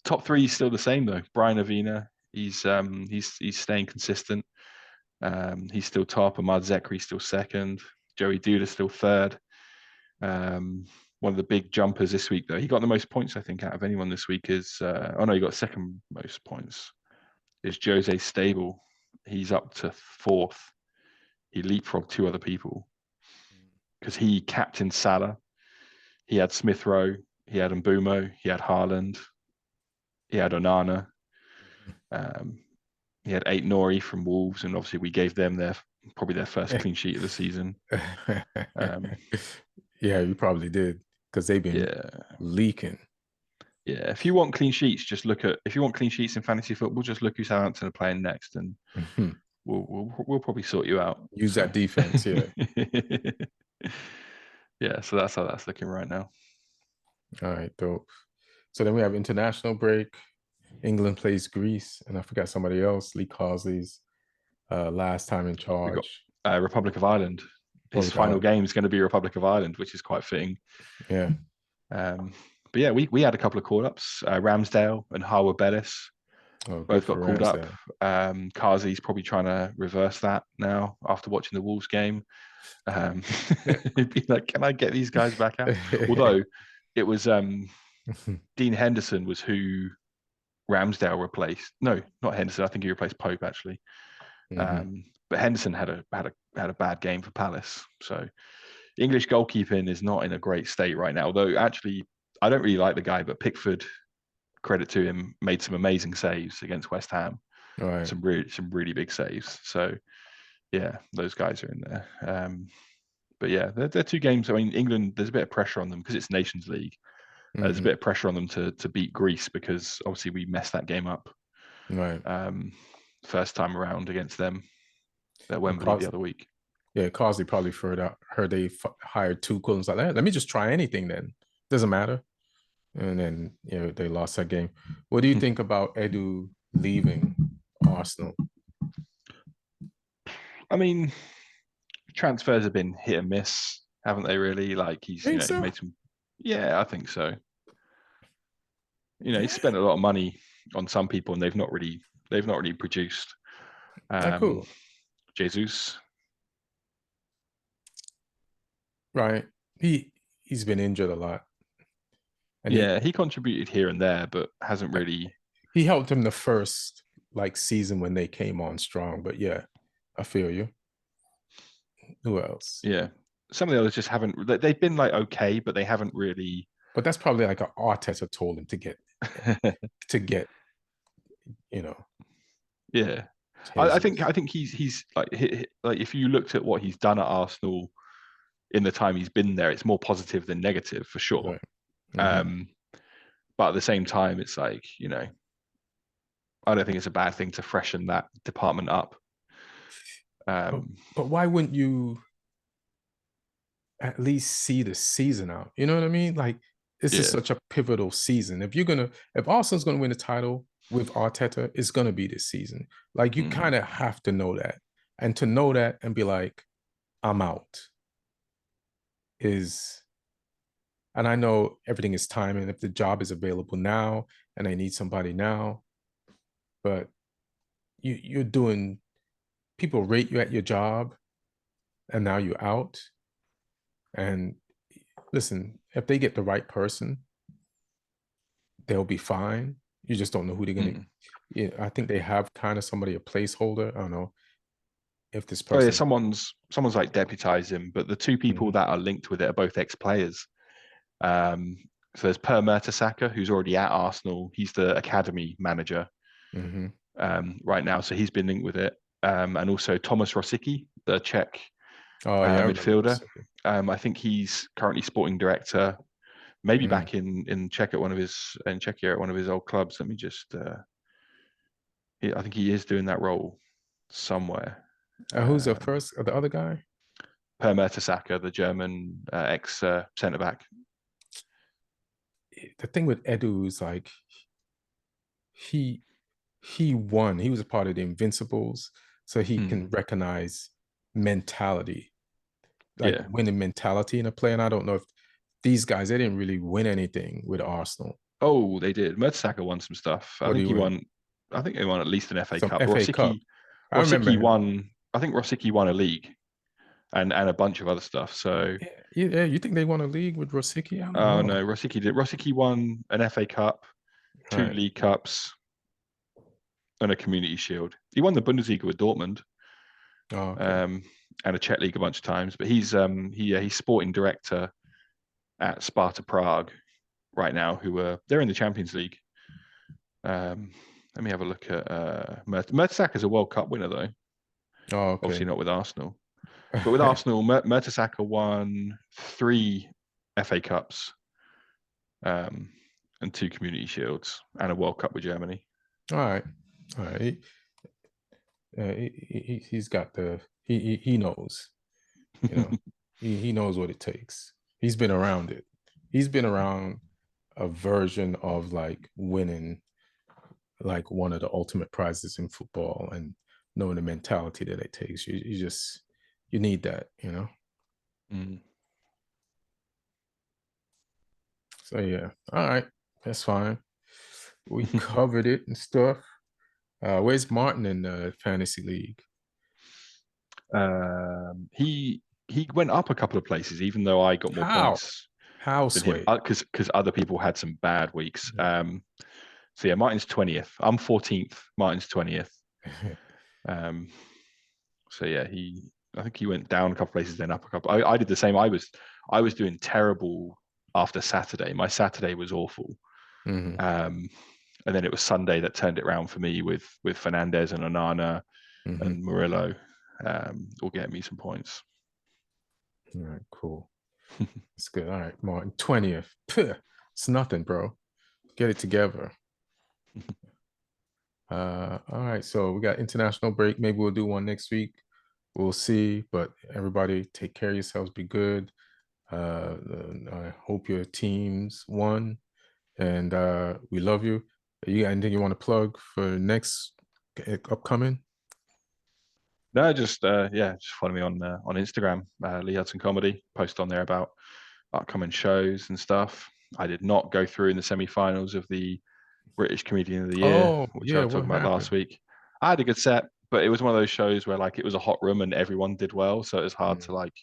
top 3 is still the same though. Brian Avina, he's staying consistent. He's still top. Ahmad Zekri still second. Joey Duda still third. One of the big jumpers this week, though, he got the most points I think out of anyone this week. He got second most points. Is Jose Stable. He's up to 4th. He leapfrogged 2 other people because he captained Salah. He had Smith Rowe. He had Mbumo. He had Haaland. He had Onana. He had Ait-Nouri from Wolves, and obviously we gave them probably their first clean sheet of the season. Yeah, you probably did because they've been leaking. Yeah, if you want clean sheets, if you want clean sheets in fantasy football, just look who Southampton are playing next, and we'll probably sort you out. Use that defense, yeah. Yeah, so that's how that's looking right now. All right, dope. So then we have international break. England plays Greece, and I forgot somebody else. Lee Carsley's last time in charge. We got Republic of Ireland. His final game is going to be Republic of Ireland, which is quite fitting. Yeah. But yeah, we had a couple of call-ups. Ramsdale and Harwood Bellis both got called up. Kazi's probably trying to reverse that now after watching the Wolves game. He'd be like, can I get these guys back out? Although it was Dean Henderson was who Ramsdale replaced. No, not Henderson. I think he replaced Pope actually. But Henderson had a bad game for Palace. So English goalkeeping is not in a great state right now. Although actually, I don't really like the guy, but Pickford, credit to him, made some amazing saves against West Ham. Right. Some really big saves. So yeah, those guys are in there. But yeah, they're 2 games. I mean, England, there's a bit of pressure on them because it's Nations League. There's a bit of pressure on them to beat Greece because obviously we messed that game up. Right. First time around against them at Wembley the other week. Yeah, Carsley probably heard they hired Tuchel and was like, let me just try anything then. Doesn't matter. And then they lost that game. What do you think about Edu leaving Arsenal? I mean, transfers have been hit and miss, haven't they? Really, like he's made some. Yeah, I think so. He spent a lot of money on some people, and they've not really produced. Cool. Jesus. Right. He's been injured a lot. And Yeah, he contributed here and there, but hasn't really. he helped him the first season when they came on strong. But yeah, I feel you. Who else? Yeah, some of the others just haven't. They've been like okay, but they haven't really. But that's probably like an Arteta told him to get, you know, Yeah, I Jesus. think he's like like if you looked at what he's done at Arsenal in the time he's been there, it's more positive than negative for sure. Right. Mm-hmm. Um, but at the same time, it's like I don't think it's a bad thing to freshen that department up. But why wouldn't you at least see the season out? You know what I mean? Like this is Yeah. such a pivotal season. If Arsenal's gonna win the title with Arteta, it's gonna be this season. Like you kind of have to know that, and to know that and be like, I'm out is. And I know everything is timing. If the job is available now and they need somebody now, but you're doing. People rate you at your job, and now you're out. And listen, if they get the right person, they'll be fine. You just don't know who they're gonna. Yeah, I think they have kind of somebody, a placeholder. I don't know if this Oh yeah, person. someone's like deputized him, but the two people that are linked with it are both ex-players. So there's Per Mertesacker, who's already at Arsenal. He's the academy manager right now, so he's been linked with it. And also Thomas Rosicky, the Czech Oh yeah, I remember. midfielder. I think he's currently sporting director, maybe back in Czech at one of his Czechia at one of his old clubs. Let me just. I think he is doing that role somewhere. Who's the other guy? Per Mertesacker, the German ex centre back. The thing with Edu is like he won. He was a part of the Invincibles, so he can recognize mentality, like winning mentality in a play. And I don't know if these guys, they didn't really win anything with Arsenal. Oh, they did. Mertesacker won some stuff. I think he won. I think they won at least an FA Cup. FA Cup. I remember Rosicky won. I think Rosicky won a league, and a bunch of other stuff. So yeah, you think they won a league with Rosicky? I don't oh know. no, Rosicky did. Rosicky won an FA Cup, two League Cups, and a Community Shield. He won the Bundesliga with Dortmund, and a Czech League a bunch of times. But he's sporting director at Sparta Prague right now. They're in the Champions League. Let me have a look at Mertesacker is a World Cup winner though. Oh, okay. Obviously not with Arsenal, but with Arsenal, Mertesacker won 3 FA Cups, and 2 Community Shields, and a World Cup with Germany. All right. He's got he knows, he knows what it takes. He's been around it. He's been around a version of like winning like one of the ultimate prizes in football and knowing the mentality that it takes. You need that, So yeah, all right, that's fine. We covered it and stuff. Where's Martin in the fantasy league? He went up a couple of places, even though I got more points. How than him? Because other people had some bad weeks. So yeah, Martin's 20th. I'm 14th. Martin's 20th. So yeah, I think he went down a couple places, then up a couple. I did the same. I was doing terrible after Saturday. My Saturday was awful. And then it was Sunday that turned it around for me with Fernandez and Onana and Murillo, all getting me some points. All right, cool. It's good. All right, Martin, 20th. It's nothing, bro. Get it together. All right, so we got international break. Maybe we'll do one next week. We'll see. But everybody, take care of yourselves. Be good. I hope your teams won, and we love you. You got anything you want to plug for next upcoming? No, just follow me on Instagram, Lee Hudson Comedy. Post on there about upcoming shows and stuff. I did not go through in the semi-finals of the British Comedian of the Year, which I was talking about last week. I had a good set. but it was one of those shows where like it was a hot room and everyone did well, so it was hard to like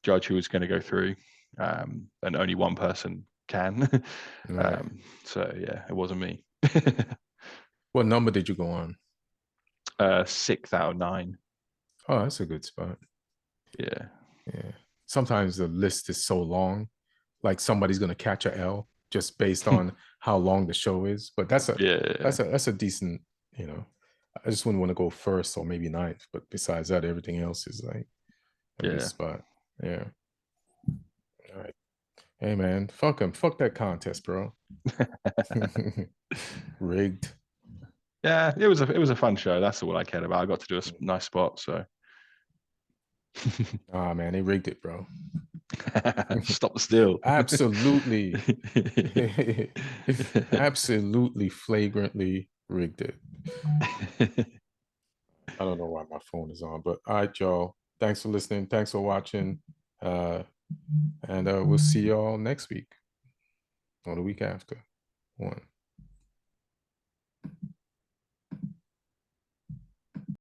judge who was going to go through, and only one person can. Right. So yeah, it wasn't me. What number did you go on? 6 out of 9. Oh, that's a good spot. Yeah. Yeah. Sometimes the list is so long, like somebody's gonna catch a L just based on how long the show is. But Yeah. that's a decent, you know. I just wouldn't want to go first or maybe ninth, but besides that, everything else is like a good Yeah. spot. Yeah. All right. Hey man, fuck him. Fuck that contest, bro. Rigged. Yeah, it was a fun show. That's all I cared about. I got to do a nice spot, so Ah man, they rigged it, bro. stop the steal. Absolutely. Absolutely flagrantly rigged it. I don't know why my phone is on, but all right, y'all. Thanks for listening. Thanks for watching. And we'll see y'all next week or the week after. One.